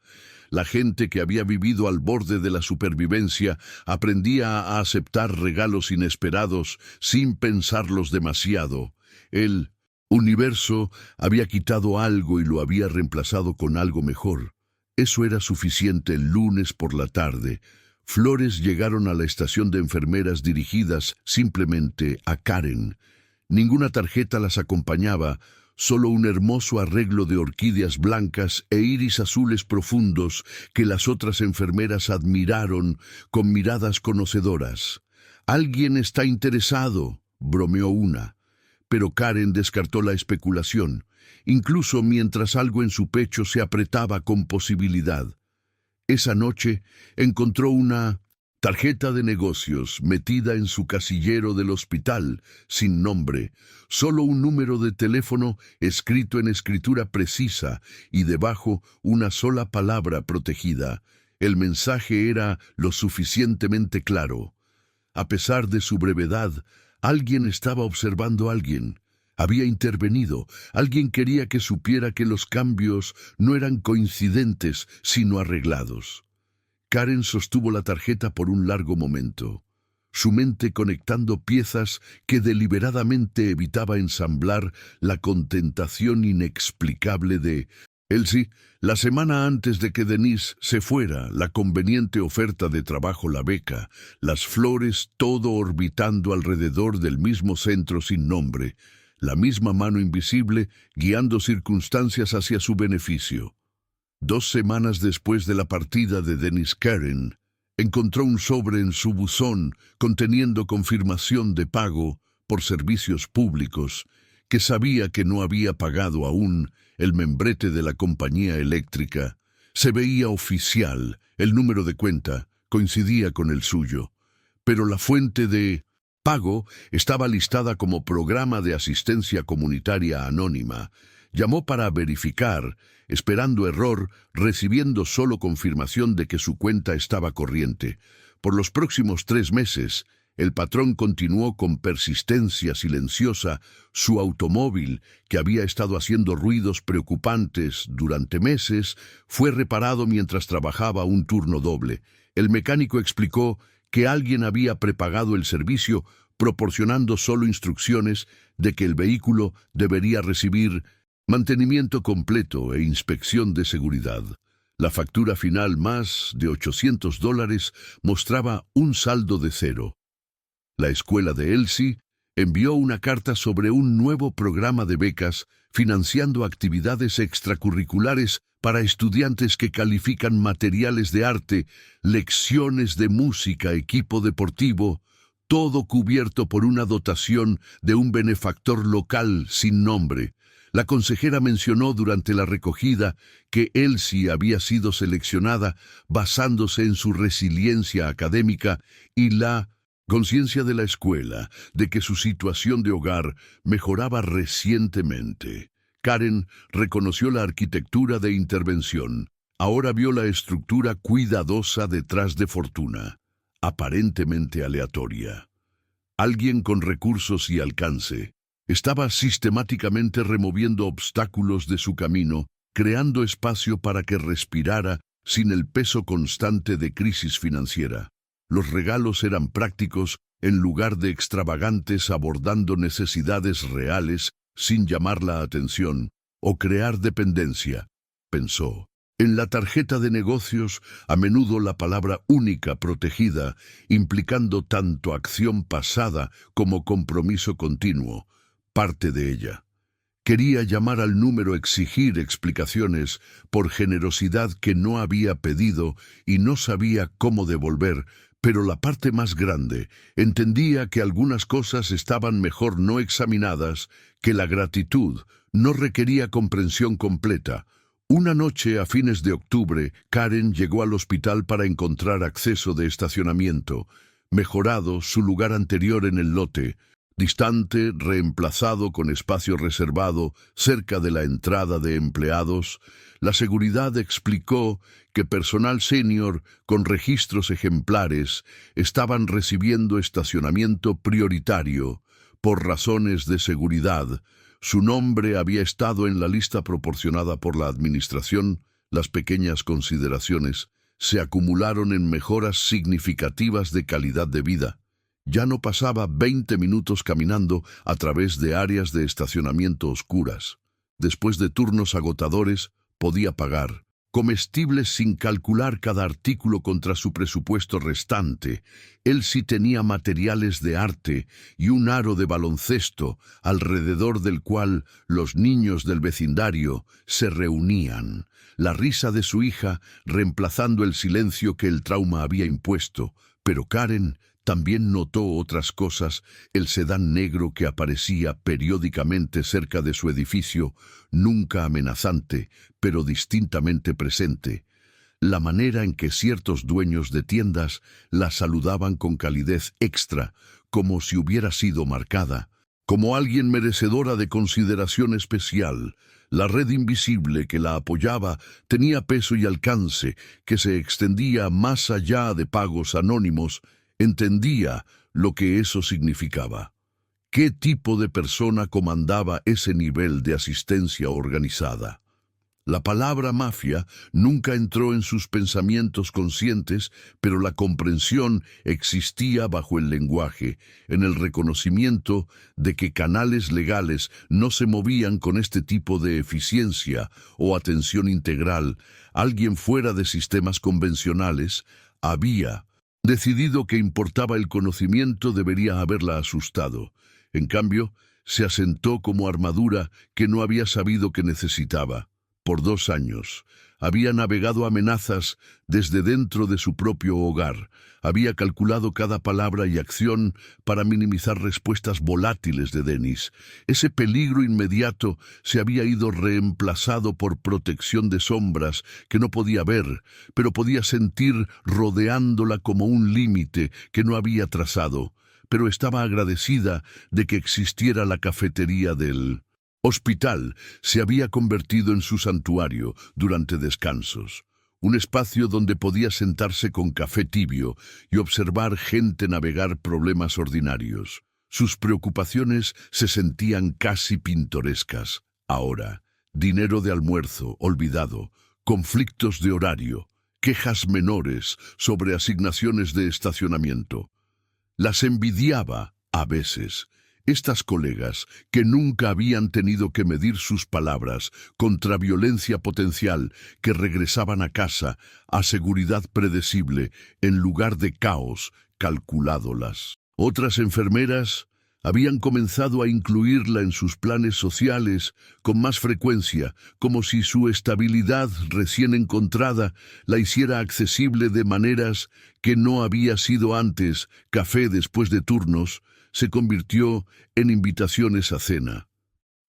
La gente que había vivido al borde de la supervivencia aprendía a aceptar regalos inesperados sin pensarlos demasiado. El universo había quitado algo y lo había reemplazado con algo mejor. Eso era suficiente. El lunes por la tarde, flores llegaron a la estación de enfermeras dirigidas simplemente a Karen. Ninguna tarjeta las acompañaba, solo un hermoso arreglo de orquídeas blancas e iris azules profundos que las otras enfermeras admiraron con miradas conocedoras. «Alguien está interesado», bromeó una. Pero Karen descartó la especulación, incluso mientras algo en su pecho se apretaba con posibilidad. Esa noche encontró una tarjeta de negocios metida en su casillero del hospital, sin nombre, solo un número de teléfono escrito en escritura precisa y debajo una sola palabra protegida. El mensaje era lo suficientemente claro. A pesar de su brevedad, alguien estaba observando a alguien. Había intervenido. Alguien quería que supiera que los cambios no eran coincidentes, sino arreglados. Karen sostuvo la tarjeta por un largo momento, su mente conectando piezas que deliberadamente evitaba ensamblar. La contentación inexplicable de Elsie, la semana antes de que Denise se fuera, la conveniente oferta de trabajo, la beca, las flores, todo orbitando alrededor del mismo centro sin nombre, la misma mano invisible guiando circunstancias hacia su beneficio. 2 semanas después de la partida de Denise, Karen encontró un sobre en su buzón conteniendo confirmación de pago por servicios públicos que sabía que no había pagado aún. El membrete de la compañía eléctrica se veía oficial, el número de cuenta coincidía con el suyo, pero la fuente de pago estaba listada como Programa de Asistencia Comunitaria Anónima. Llamó para verificar, esperando error, recibiendo solo confirmación de que su cuenta estaba corriente. Por los próximos 3 meses, el patrón continuó con persistencia silenciosa. Su automóvil, que había estado haciendo ruidos preocupantes durante meses, fue reparado mientras trabajaba un turno doble. El mecánico explicó que alguien había prepagado el servicio, proporcionando solo instrucciones de que el vehículo debería recibir mantenimiento completo e inspección de seguridad. La factura final, más de $800, mostraba un saldo de cero. La escuela de Elsie envió una carta sobre un nuevo programa de becas financiando actividades extracurriculares para estudiantes que califican materiales de arte, lecciones de música, equipo deportivo, todo cubierto por una dotación de un benefactor local sin nombre. La consejera mencionó durante la recogida que Elsie había sido seleccionada basándose en su resiliencia académica y la conciencia de la escuela de que su situación de hogar mejoraba recientemente. Karen reconoció la arquitectura de intervención. Ahora vio la estructura cuidadosa detrás de Fortuna, aparentemente aleatoria. Alguien con recursos y alcance estaba sistemáticamente removiendo obstáculos de su camino, creando espacio para que respirara sin el peso constante de crisis financiera. Los regalos eran prácticos en lugar de extravagantes, abordando necesidades reales sin llamar la atención o crear dependencia, pensó. En la tarjeta de negocios, a menudo la palabra única protegida, implicando tanto acción pasada como compromiso continuo, parte de ella. Quería llamar al número, exigir explicaciones por generosidad que no había pedido y no sabía cómo devolver, pero la parte más grande entendía que algunas cosas estaban mejor no examinadas, que la gratitud no requería comprensión completa. Una noche a fines de octubre, Karen llegó al hospital para encontrar acceso de estacionamiento, mejorado su lugar anterior en el lote, distante, reemplazado con espacio reservado cerca de la entrada de empleados. La seguridad explicó que personal senior con registros ejemplares estaban recibiendo estacionamiento prioritario por razones de seguridad. Su nombre había estado en la lista proporcionada por la administración. Las pequeñas consideraciones se acumularon en mejoras significativas de calidad de vida. Ya no pasaba 20 minutos caminando a través de áreas de estacionamiento oscuras. Después de turnos agotadores, podía pagar comestibles sin calcular cada artículo contra su presupuesto restante. Él sí tenía materiales de arte y un aro de baloncesto alrededor del cual los niños del vecindario se reunían. La risa de su hija reemplazando el silencio que el trauma había impuesto, pero Karen también notó otras cosas: el sedán negro que aparecía periódicamente cerca de su edificio, nunca amenazante, pero distintamente presente. La manera en que ciertos dueños de tiendas la saludaban con calidez extra, como si hubiera sido marcada, como alguien merecedora de consideración especial. La red invisible que la apoyaba tenía peso y alcance, que se extendía más allá de pagos anónimos. Entendía lo que eso significaba. ¿Qué tipo de persona comandaba ese nivel de asistencia organizada? La palabra mafia nunca entró en sus pensamientos conscientes, pero la comprensión existía bajo el lenguaje, en el reconocimiento de que canales legales no se movían con este tipo de eficiencia o atención integral. Alguien fuera de sistemas convencionales había decidido que importaba el conocimiento, debería haberla asustado. En cambio, se asentó como armadura que no había sabido que necesitaba. Por 2 años, había navegado amenazas desde dentro de su propio hogar. Había calculado cada palabra y acción para minimizar respuestas volátiles de Dennis. Ese peligro inmediato se había ido reemplazado por protección de sombras que no podía ver, pero podía sentir rodeándola como un límite que no había trazado. Pero estaba agradecida de que existiera la cafetería del hospital. Se había convertido en su santuario durante descansos, un espacio donde podía sentarse con café tibio y observar gente navegar problemas ordinarios. Sus preocupaciones se sentían casi pintorescas. Ahora, dinero de almuerzo olvidado, conflictos de horario, quejas menores sobre asignaciones de estacionamiento. Las envidiaba a veces. Estas colegas, que nunca habían tenido que medir sus palabras contra violencia potencial, que regresaban a casa a seguridad predecible en lugar de caos calculándolas. Otras enfermeras habían comenzado a incluirla en sus planes sociales con más frecuencia, como si su estabilidad recién encontrada la hiciera accesible de maneras que no había sido antes. Café después de turnos se convirtió en invitaciones a cena.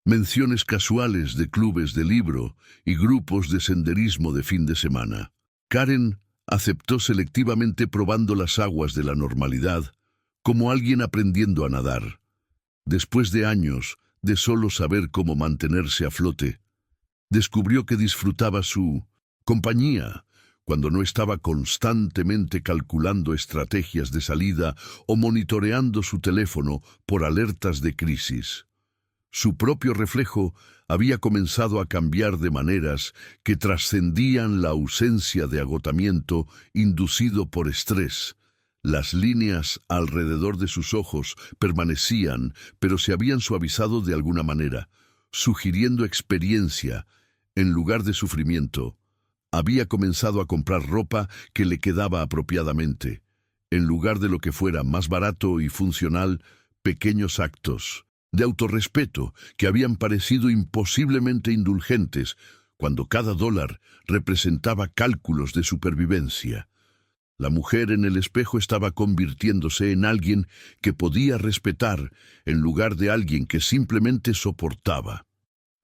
Menciones casuales de clubes de libro y grupos de senderismo de fin de semana. Karen aceptó selectivamente probando las aguas de la normalidad, como alguien aprendiendo a nadar. Después de años de solo saber cómo mantenerse a flote, descubrió que disfrutaba su compañía cuando no estaba constantemente calculando estrategias de salida o monitoreando su teléfono por alertas de crisis. Su propio reflejo había comenzado a cambiar de maneras que trascendían la ausencia de agotamiento inducido por estrés. Las líneas alrededor de sus ojos permanecían, pero se habían suavizado de alguna manera, sugiriendo experiencia en lugar de sufrimiento. Había comenzado a comprar ropa que le quedaba apropiadamente. En lugar de lo que fuera más barato y funcional, pequeños actos de autorrespeto que habían parecido imposiblemente indulgentes cuando cada dólar representaba cálculos de supervivencia. La mujer en el espejo estaba convirtiéndose en alguien que podía respetar en lugar de alguien que simplemente soportaba.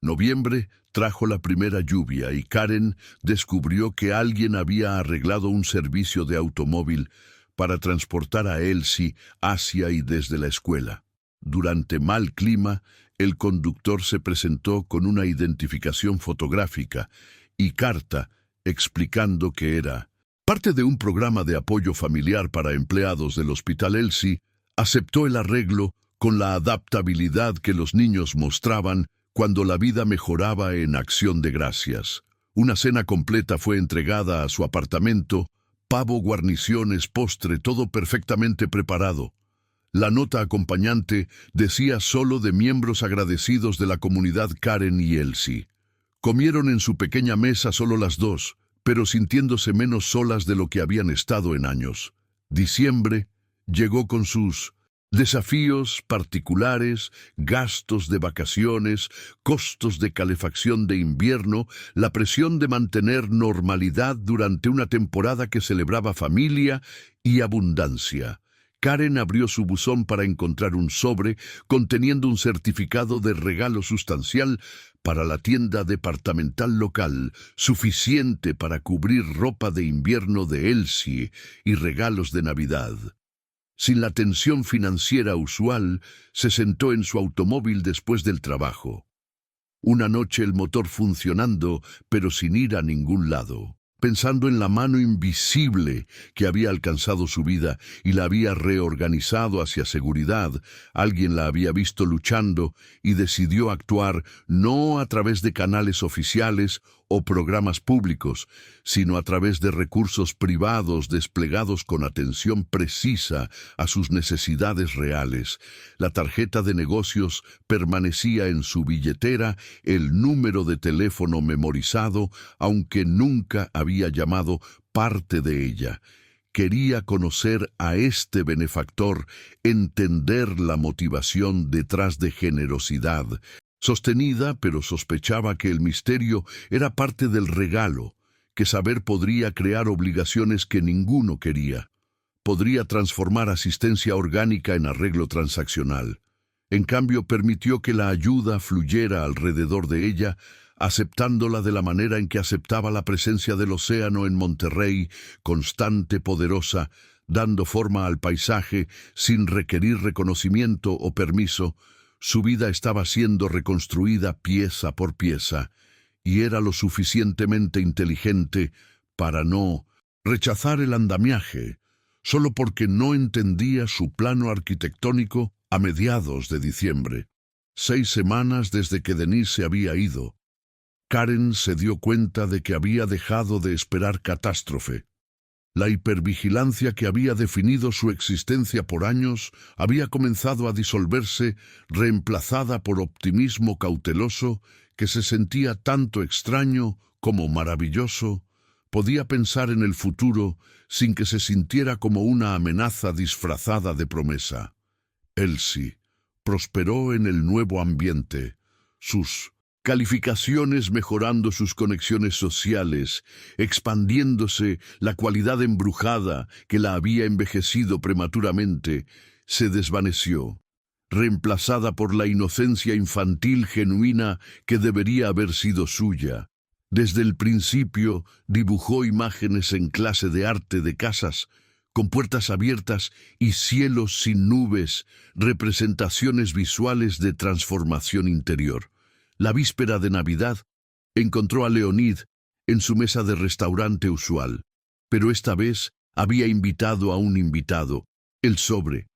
Noviembre trajo la primera lluvia y Karen descubrió que alguien había arreglado un servicio de automóvil para transportar a Elsie hacia y desde la escuela. Durante mal clima, el conductor se presentó con una identificación fotográfica y carta explicando que era parte de un programa de apoyo familiar para empleados del Hospital Elsie. Aceptó el arreglo con la adaptabilidad que los niños mostraban cuando la vida mejoraba en Acción de Gracias. Una cena completa fue entregada a su apartamento, pavo, guarniciones, postre, todo perfectamente preparado. La nota acompañante decía solo de miembros agradecidos de la comunidad Karen y Elsie. Comieron en su pequeña mesa solo las dos, pero sintiéndose menos solas de lo que habían estado en años. Diciembre llegó con sus desafíos particulares, gastos de vacaciones, costos de calefacción de invierno, la presión de mantener normalidad durante una temporada que celebraba familia y abundancia. Karen abrió su buzón para encontrar un sobre conteniendo un certificado de regalo sustancial para la tienda departamental local, suficiente para cubrir ropa de invierno de Elsie y regalos de Navidad. Sin la tensión financiera usual, se sentó en su automóvil después del trabajo. Una noche el motor funcionando, pero sin ir a ningún lado. Pensando en la mano invisible que había alcanzado su vida y la había reorganizado hacia seguridad, alguien la había visto luchando y decidió actuar no a través de canales oficiales o programas públicos, sino a través de recursos privados desplegados con atención precisa a sus necesidades reales. La tarjeta de negocios permanecía en su billetera, el número de teléfono memorizado, aunque nunca había llamado parte de ella. Quería conocer a este benefactor, entender la motivación detrás de generosidad sostenida, pero sospechaba que el misterio era parte del regalo, que saber podría crear obligaciones que ninguno quería. Podría transformar asistencia orgánica en arreglo transaccional. En cambio, permitió que la ayuda fluyera alrededor de ella, aceptándola de la manera en que aceptaba la presencia del océano en Monterrey, constante, poderosa, dando forma al paisaje sin requerir reconocimiento o permiso. Su vida estaba siendo reconstruida pieza por pieza, y era lo suficientemente inteligente para no rechazar el andamiaje, solo porque no entendía su plano arquitectónico. A mediados de diciembre, 6 semanas desde que Denise se había ido, Karen se dio cuenta de que había dejado de esperar catástrofe. La hipervigilancia que había definido su existencia por años había comenzado a disolverse, reemplazada por optimismo cauteloso que se sentía tanto extraño como maravilloso. Podía pensar en el futuro sin que se sintiera como una amenaza disfrazada de promesa. Elsie prosperó en el nuevo ambiente, sus calificaciones mejorando sus conexiones sociales, expandiéndose la cualidad embrujada que la había envejecido prematuramente, se desvaneció, reemplazada por la inocencia infantil genuina que debería haber sido suya. Desde el principio dibujó imágenes en clase de arte de casas, con puertas abiertas y cielos sin nubes, representaciones visuales de transformación interior. La víspera de Navidad encontró a Leonid en su mesa de restaurante usual, pero esta vez había invitado a un invitado. El sobre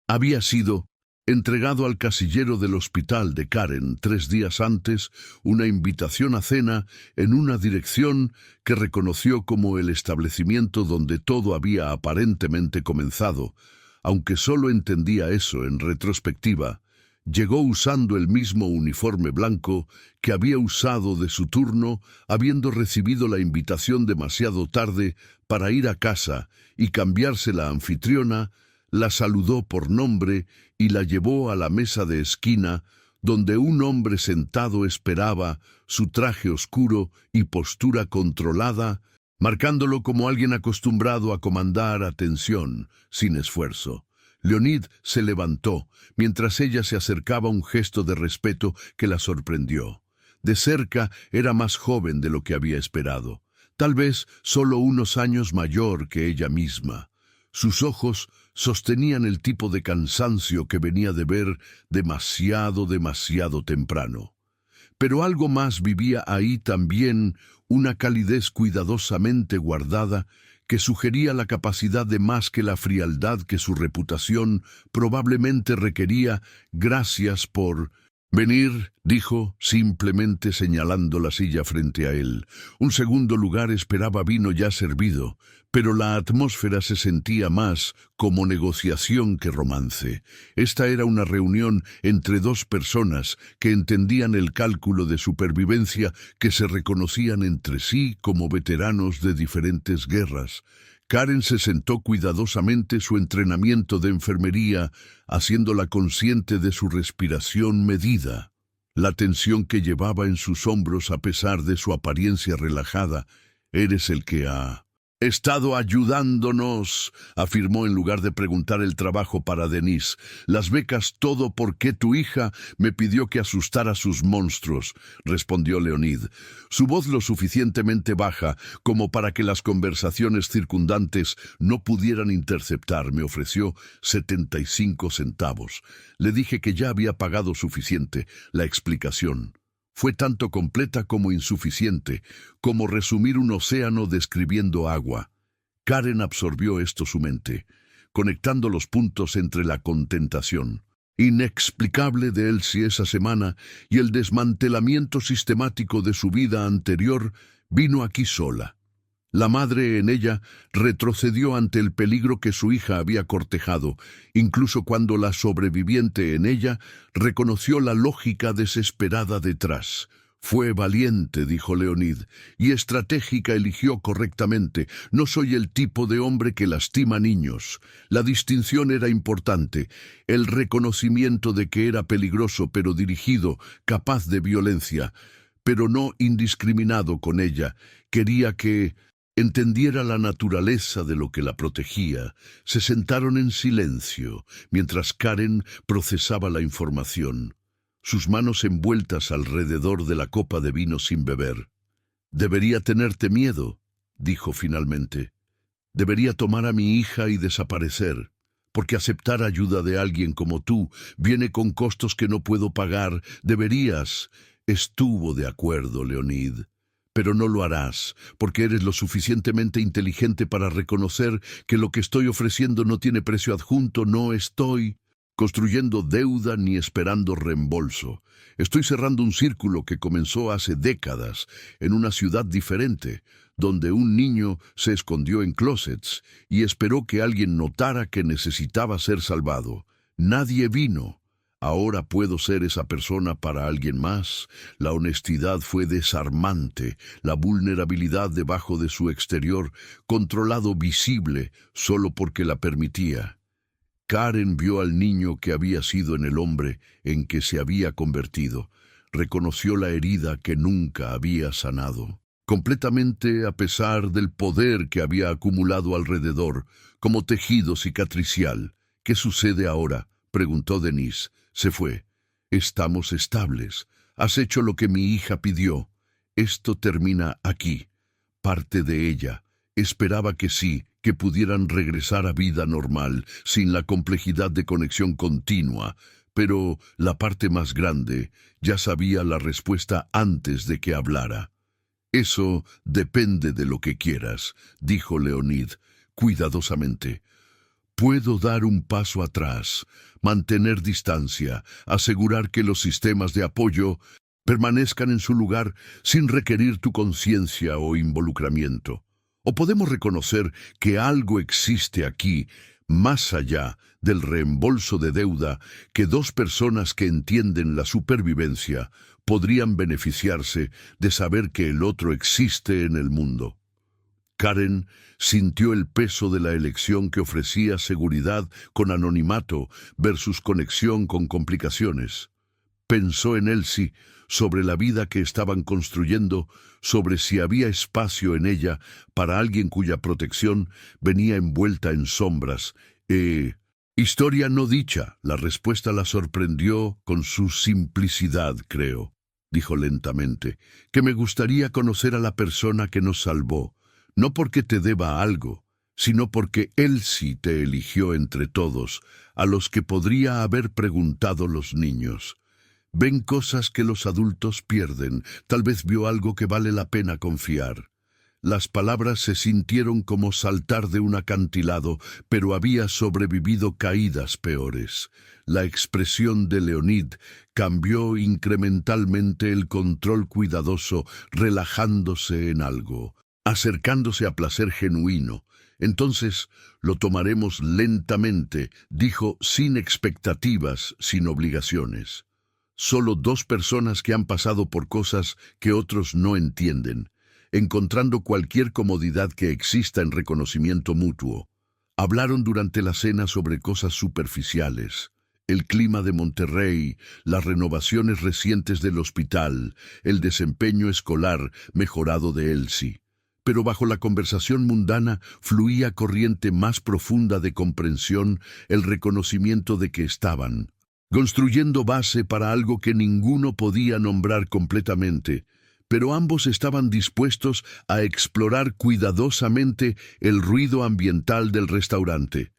había sido entregado al casillero del hospital de Karen 3 días antes, una invitación a cena en una dirección que reconoció como el establecimiento donde todo había aparentemente comenzado, aunque solo entendía eso en retrospectiva. Llegó usando el mismo uniforme blanco que había usado de su turno, habiendo recibido la invitación demasiado tarde para ir a casa y cambiarse. La anfitriona la saludó por nombre y la llevó a la mesa de esquina, donde un hombre sentado esperaba, su traje oscuro y postura controlada, marcándolo como alguien acostumbrado a comandar atención, sin esfuerzo. Leonid se levantó, mientras ella se acercaba, un gesto de respeto que la sorprendió. De cerca era más joven de lo que había esperado, tal vez solo unos años mayor que ella misma. Sus ojos sostenían el tipo de cansancio que venía de ver demasiado temprano. Pero algo más vivía ahí también, una calidez cuidadosamente guardada que sugería la capacidad de más que la frialdad que su reputación probablemente requería. Gracias por venir, dijo, simplemente señalando la silla frente a él. Un segundo lugar esperaba vino ya servido, pero la atmósfera se sentía más como negociación que romance. Esta era una reunión entre dos personas que entendían el cálculo de supervivencia, que se reconocían entre sí como veteranos de diferentes guerras. Karen se sentó cuidadosamente su entrenamiento de enfermería, haciéndola consciente de su respiración medida, la tensión que llevaba en sus hombros a pesar de su apariencia relajada. «Eres el que ha estado ayudándonos», afirmó en lugar de preguntar el trabajo para Denise. «Las becas, todo porque tu hija me pidió que asustara a sus monstruos», respondió Leonid, su voz lo suficientemente baja como para que las conversaciones circundantes no pudieran interceptar. «Me ofreció 75 centavos. Le dije que ya había pagado suficiente». La explicación fue tanto completa como insuficiente, como resumir un océano describiendo agua. Karen absorbió esto su mente, conectando los puntos entre la contentación inexplicable de Elsie esa semana y el desmantelamiento sistemático de su vida anterior. Vino aquí sola. La madre en ella retrocedió ante el peligro que su hija había cortejado, incluso cuando la sobreviviente en ella reconoció la lógica desesperada detrás. «Fue valiente», dijo Leonid, «y estratégica. Eligió correctamente. No soy el tipo de hombre que lastima niños». La distinción era importante, el reconocimiento de que era peligroso pero dirigido, capaz de violencia, pero no indiscriminado con ella. Quería que entendiera la naturaleza de lo que la protegía. Se sentaron en silencio, mientras Karen procesaba la información, sus manos envueltas alrededor de la copa de vino sin beber. «Debería tenerte miedo», dijo finalmente. «Debería tomar a mi hija y desaparecer, porque aceptar ayuda de alguien como tú viene con costos que no puedo pagar. Deberías». Estuvo de acuerdo, Leonid. «Pero no lo harás, porque eres lo suficientemente inteligente para reconocer que lo que estoy ofreciendo no tiene precio adjunto. No estoy construyendo deuda ni esperando reembolso. Estoy cerrando un círculo que comenzó hace décadas en una ciudad diferente, donde un niño se escondió en closets y esperó que alguien notara que necesitaba ser salvado. Nadie vino. Ahora puedo ser esa persona para alguien más. La honestidad fue desarmante, la vulnerabilidad debajo de su exterior, controlado visible solo porque la permitía. Karen vio al niño que había sido en el hombre en que se había convertido. Reconoció la herida que nunca había sanado. Completamente a pesar del poder que había acumulado alrededor, como tejido cicatricial. ¿Qué sucede ahora?, preguntó Denise. Se fue. Estamos estables. Has hecho lo que mi hija pidió. Esto termina aquí. Parte de ella. Esperaba que sí, que pudieran regresar a vida normal, sin la complejidad de conexión continua, pero la parte más grande ya sabía la respuesta antes de que hablara. Eso depende de lo que quieras, dijo Leonid, cuidadosamente. Puedo dar un paso atrás, mantener distancia, asegurar que los sistemas de apoyo permanezcan en su lugar sin requerir tu conciencia o involucramiento. O podemos reconocer que algo existe aquí, más allá del reembolso de deuda, que dos personas que entienden la supervivencia podrían beneficiarse de saber que el otro existe en el mundo. Karen sintió el peso de la elección que ofrecía seguridad con anonimato versus conexión con complicaciones. Pensó en Elsie, sobre la vida que estaban construyendo, sobre si había espacio en ella para alguien cuya protección venía envuelta en sombras. Historia no dicha. La respuesta la sorprendió con su simplicidad, creo. Dijo lentamente, que me gustaría conocer a la persona que nos salvó. No porque te deba algo, sino porque él sí te eligió entre todos, a los que podría haber preguntado los niños. Ven cosas que los adultos pierden, tal vez vio algo que vale la pena confiar. Las palabras se sintieron como saltar de un acantilado, pero había sobrevivido caídas peores. La expresión de Leonid cambió incrementalmente, el control cuidadoso, relajándose en algo, acercándose a placer genuino. Entonces lo tomaremos lentamente, dijo, sin expectativas, sin obligaciones. Solo dos personas que han pasado por cosas que otros no entienden, encontrando cualquier comodidad que exista en reconocimiento mutuo. Hablaron durante la cena sobre cosas superficiales. El clima de Monterrey, las renovaciones recientes del hospital, el desempeño escolar mejorado de Elsie. Pero bajo la conversación mundana fluía corriente más profunda de comprensión, el reconocimiento de que estaban construyendo base para algo que ninguno podía nombrar completamente, pero ambos estaban dispuestos a explorar cuidadosamente el ruido ambiental del restaurante.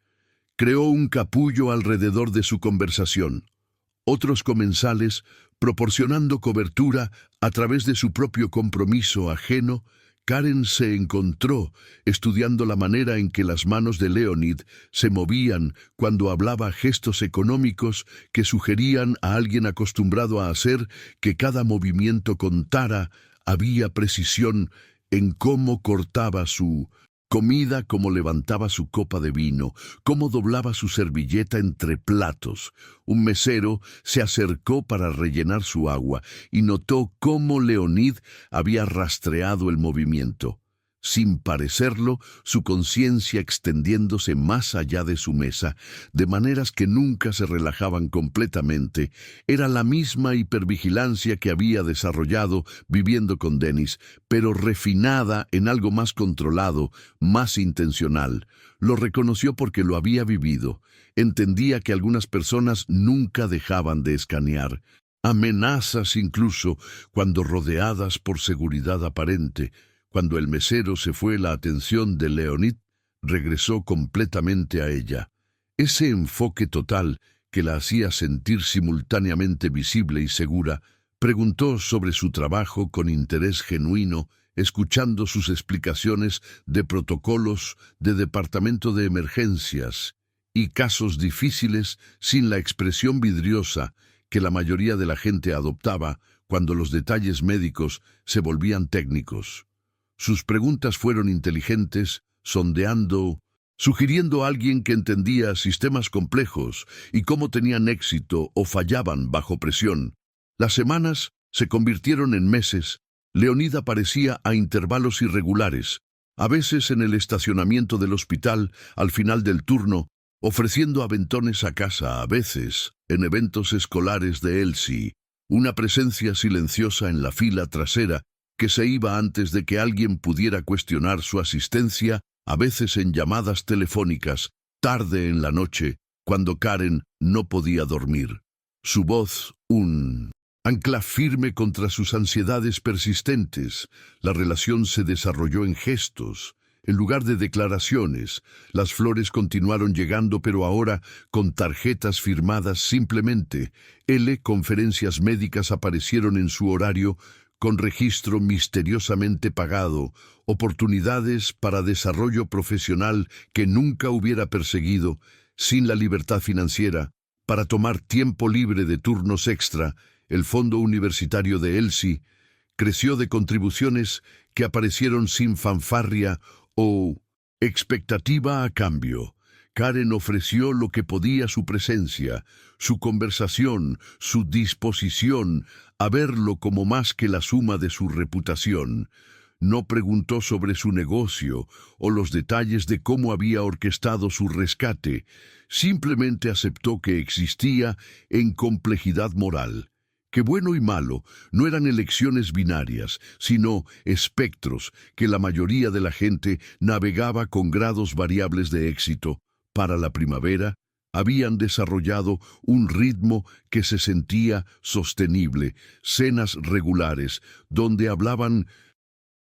Creó un capullo alrededor de su conversación. Otros comensales, proporcionando cobertura a través de su propio compromiso ajeno, Karen se encontró estudiando la manera en que las manos de Leonid se movían cuando hablaba, gestos económicos que sugerían a alguien acostumbrado a hacer que cada movimiento contara. Había precisión en cómo cortaba su comida, cómo levantaba su copa de vino, cómo doblaba su servilleta entre platos. Un mesero se acercó para rellenar su agua y notó cómo Leonid había rastreado el movimiento. Sin parecerlo, su conciencia extendiéndose más allá de su mesa, de maneras que nunca se relajaban completamente, era la misma hipervigilancia que había desarrollado viviendo con Dennis, pero refinada en algo más controlado, más intencional. Lo reconoció porque lo había vivido. Entendía que algunas personas nunca dejaban de escanear. Amenazas incluso, cuando rodeadas por seguridad aparente. Cuando el mesero se fue, la atención de Leonid regresó completamente a ella. Ese enfoque total que la hacía sentir simultáneamente visible y segura, preguntó sobre su trabajo con interés genuino, escuchando sus explicaciones de protocolos de departamento de emergencias y casos difíciles sin la expresión vidriosa que la mayoría de la gente adoptaba cuando los detalles médicos se volvían técnicos. Sus preguntas fueron inteligentes, sugiriendo a alguien que entendía sistemas complejos y cómo tenían éxito o fallaban bajo presión. Las semanas se convirtieron en meses. Leonid aparecía a intervalos irregulares, a veces en el estacionamiento del hospital al final del turno, ofreciendo aventones a casa, a veces en eventos escolares de Elsie, una presencia silenciosa en la fila trasera que se iba antes de que alguien pudiera cuestionar su asistencia, a veces en llamadas telefónicas, tarde en la noche, cuando Karen no podía dormir. Su voz, un ancla firme contra sus ansiedades persistentes. La relación se desarrolló en gestos, en lugar de declaraciones. Las flores continuaron llegando, pero ahora con tarjetas firmadas simplemente. Conferencias médicas aparecieron en su horario, con registro misteriosamente pagado, oportunidades para desarrollo profesional que nunca hubiera perseguido, sin la libertad financiera, para tomar tiempo libre de turnos extra. El Fondo Universitario de Elsie creció de contribuciones que aparecieron sin fanfarria o expectativa a cambio. Karen ofreció lo que podía: su presencia, su conversación, su disposición a verlo como más que la suma de su reputación. No preguntó sobre su negocio o los detalles de cómo había orquestado su rescate. Simplemente aceptó que existía en complejidad moral, que bueno y malo no eran elecciones binarias, sino espectros que la mayoría de la gente navegaba con grados variables de éxito. Para la primavera, habían desarrollado un ritmo que se sentía sostenible, cenas regulares, donde hablaban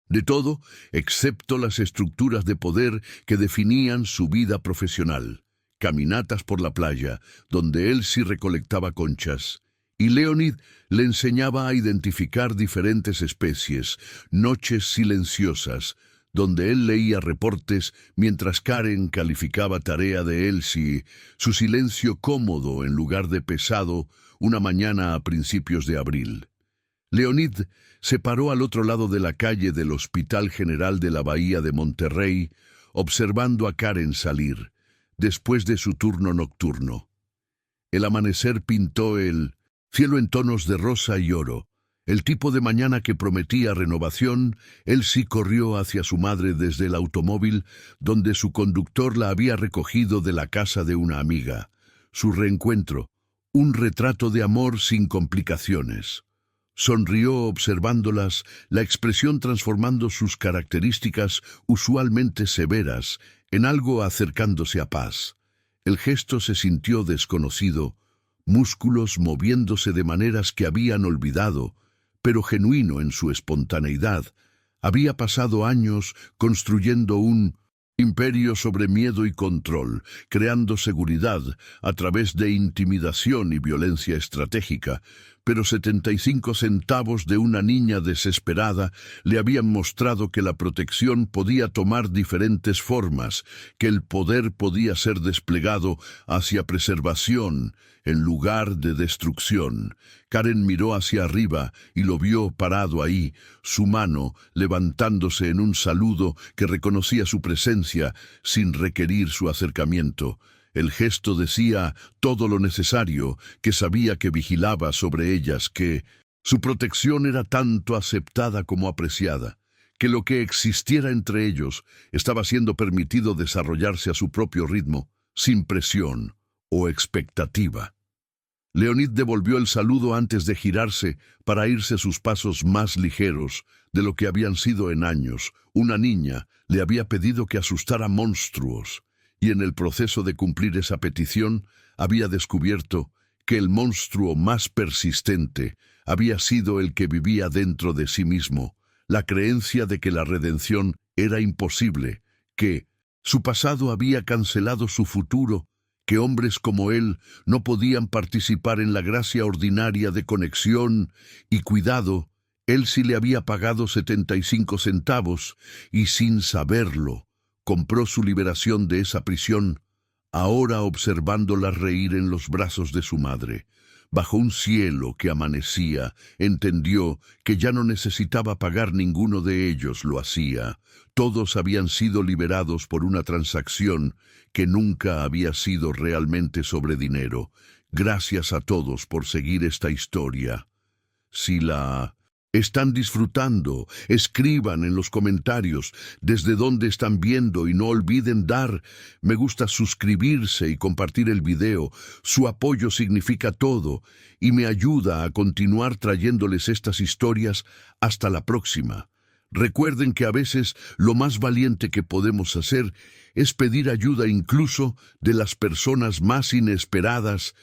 de todo, excepto las estructuras de poder que definían su vida profesional. Caminatas por la playa, donde él sí recolectaba conchas, y Leonid le enseñaba a identificar diferentes especies. Noches silenciosas, donde él leía reportes mientras Karen calificaba tarea de Elsie, su silencio cómodo en lugar de pesado, una mañana a principios de abril. Leonid se paró al otro lado de la calle del Hospital General de la Bahía de Monterrey, observando a Karen salir, después de su turno nocturno. El amanecer pintó el cielo en tonos de rosa y oro. El tipo de mañana que prometía renovación. Elsie corrió hacia su madre desde el automóvil, donde su conductor la había recogido de la casa de una amiga. Su reencuentro, un retrato de amor sin complicaciones. Sonrió observándolas, la expresión transformando sus características usualmente severas en algo acercándose a paz. El gesto se sintió desconocido, músculos moviéndose de maneras que habían olvidado, pero genuino en su espontaneidad. Había pasado años construyendo un imperio sobre miedo y control, creando seguridad a través de intimidación y violencia estratégica, pero 75 centavos de una niña desesperada le habían mostrado que la protección podía tomar diferentes formas, que el poder podía ser desplegado hacia preservación en lugar de destrucción. Karen miró hacia arriba y lo vio parado ahí, su mano levantándose en un saludo que reconocía su presencia sin requerir su acercamiento. El gesto decía todo lo necesario, que sabía que vigilaba sobre ellas, que su protección era tanto aceptada como apreciada, que lo que existiera entre ellos estaba siendo permitido desarrollarse a su propio ritmo, sin presión o expectativa. Leonid devolvió el saludo antes de girarse para irse sus pasos más ligeros de lo que habían sido en años. Una niña le había pedido que asustara monstruos, y en el proceso de cumplir esa petición había descubierto que el monstruo más persistente había sido el que vivía dentro de sí mismo, la creencia de que la redención era imposible, que su pasado había cancelado su futuro, que hombres como él no podían participar en la gracia ordinaria de conexión y cuidado. Él sí le había pagado 75 centavos y, sin saberlo, compró su liberación de esa prisión, ahora observándola reír en los brazos de su madre. Bajo un cielo que amanecía, entendió que ya no necesitaba pagar, ninguno de ellos lo hacía. Todos habían sido liberados por una transacción que nunca había sido realmente sobre dinero. Gracias a todos por seguir esta historia. Si la están disfrutando, escriban en los comentarios desde dónde están viendo y no olviden dar me gusta, suscribirse y compartir el video. Su apoyo significa todo y me ayuda a continuar trayéndoles estas historias. Hasta la próxima. Recuerden que a veces lo más valiente que podemos hacer es pedir ayuda incluso de las personas más inesperadas.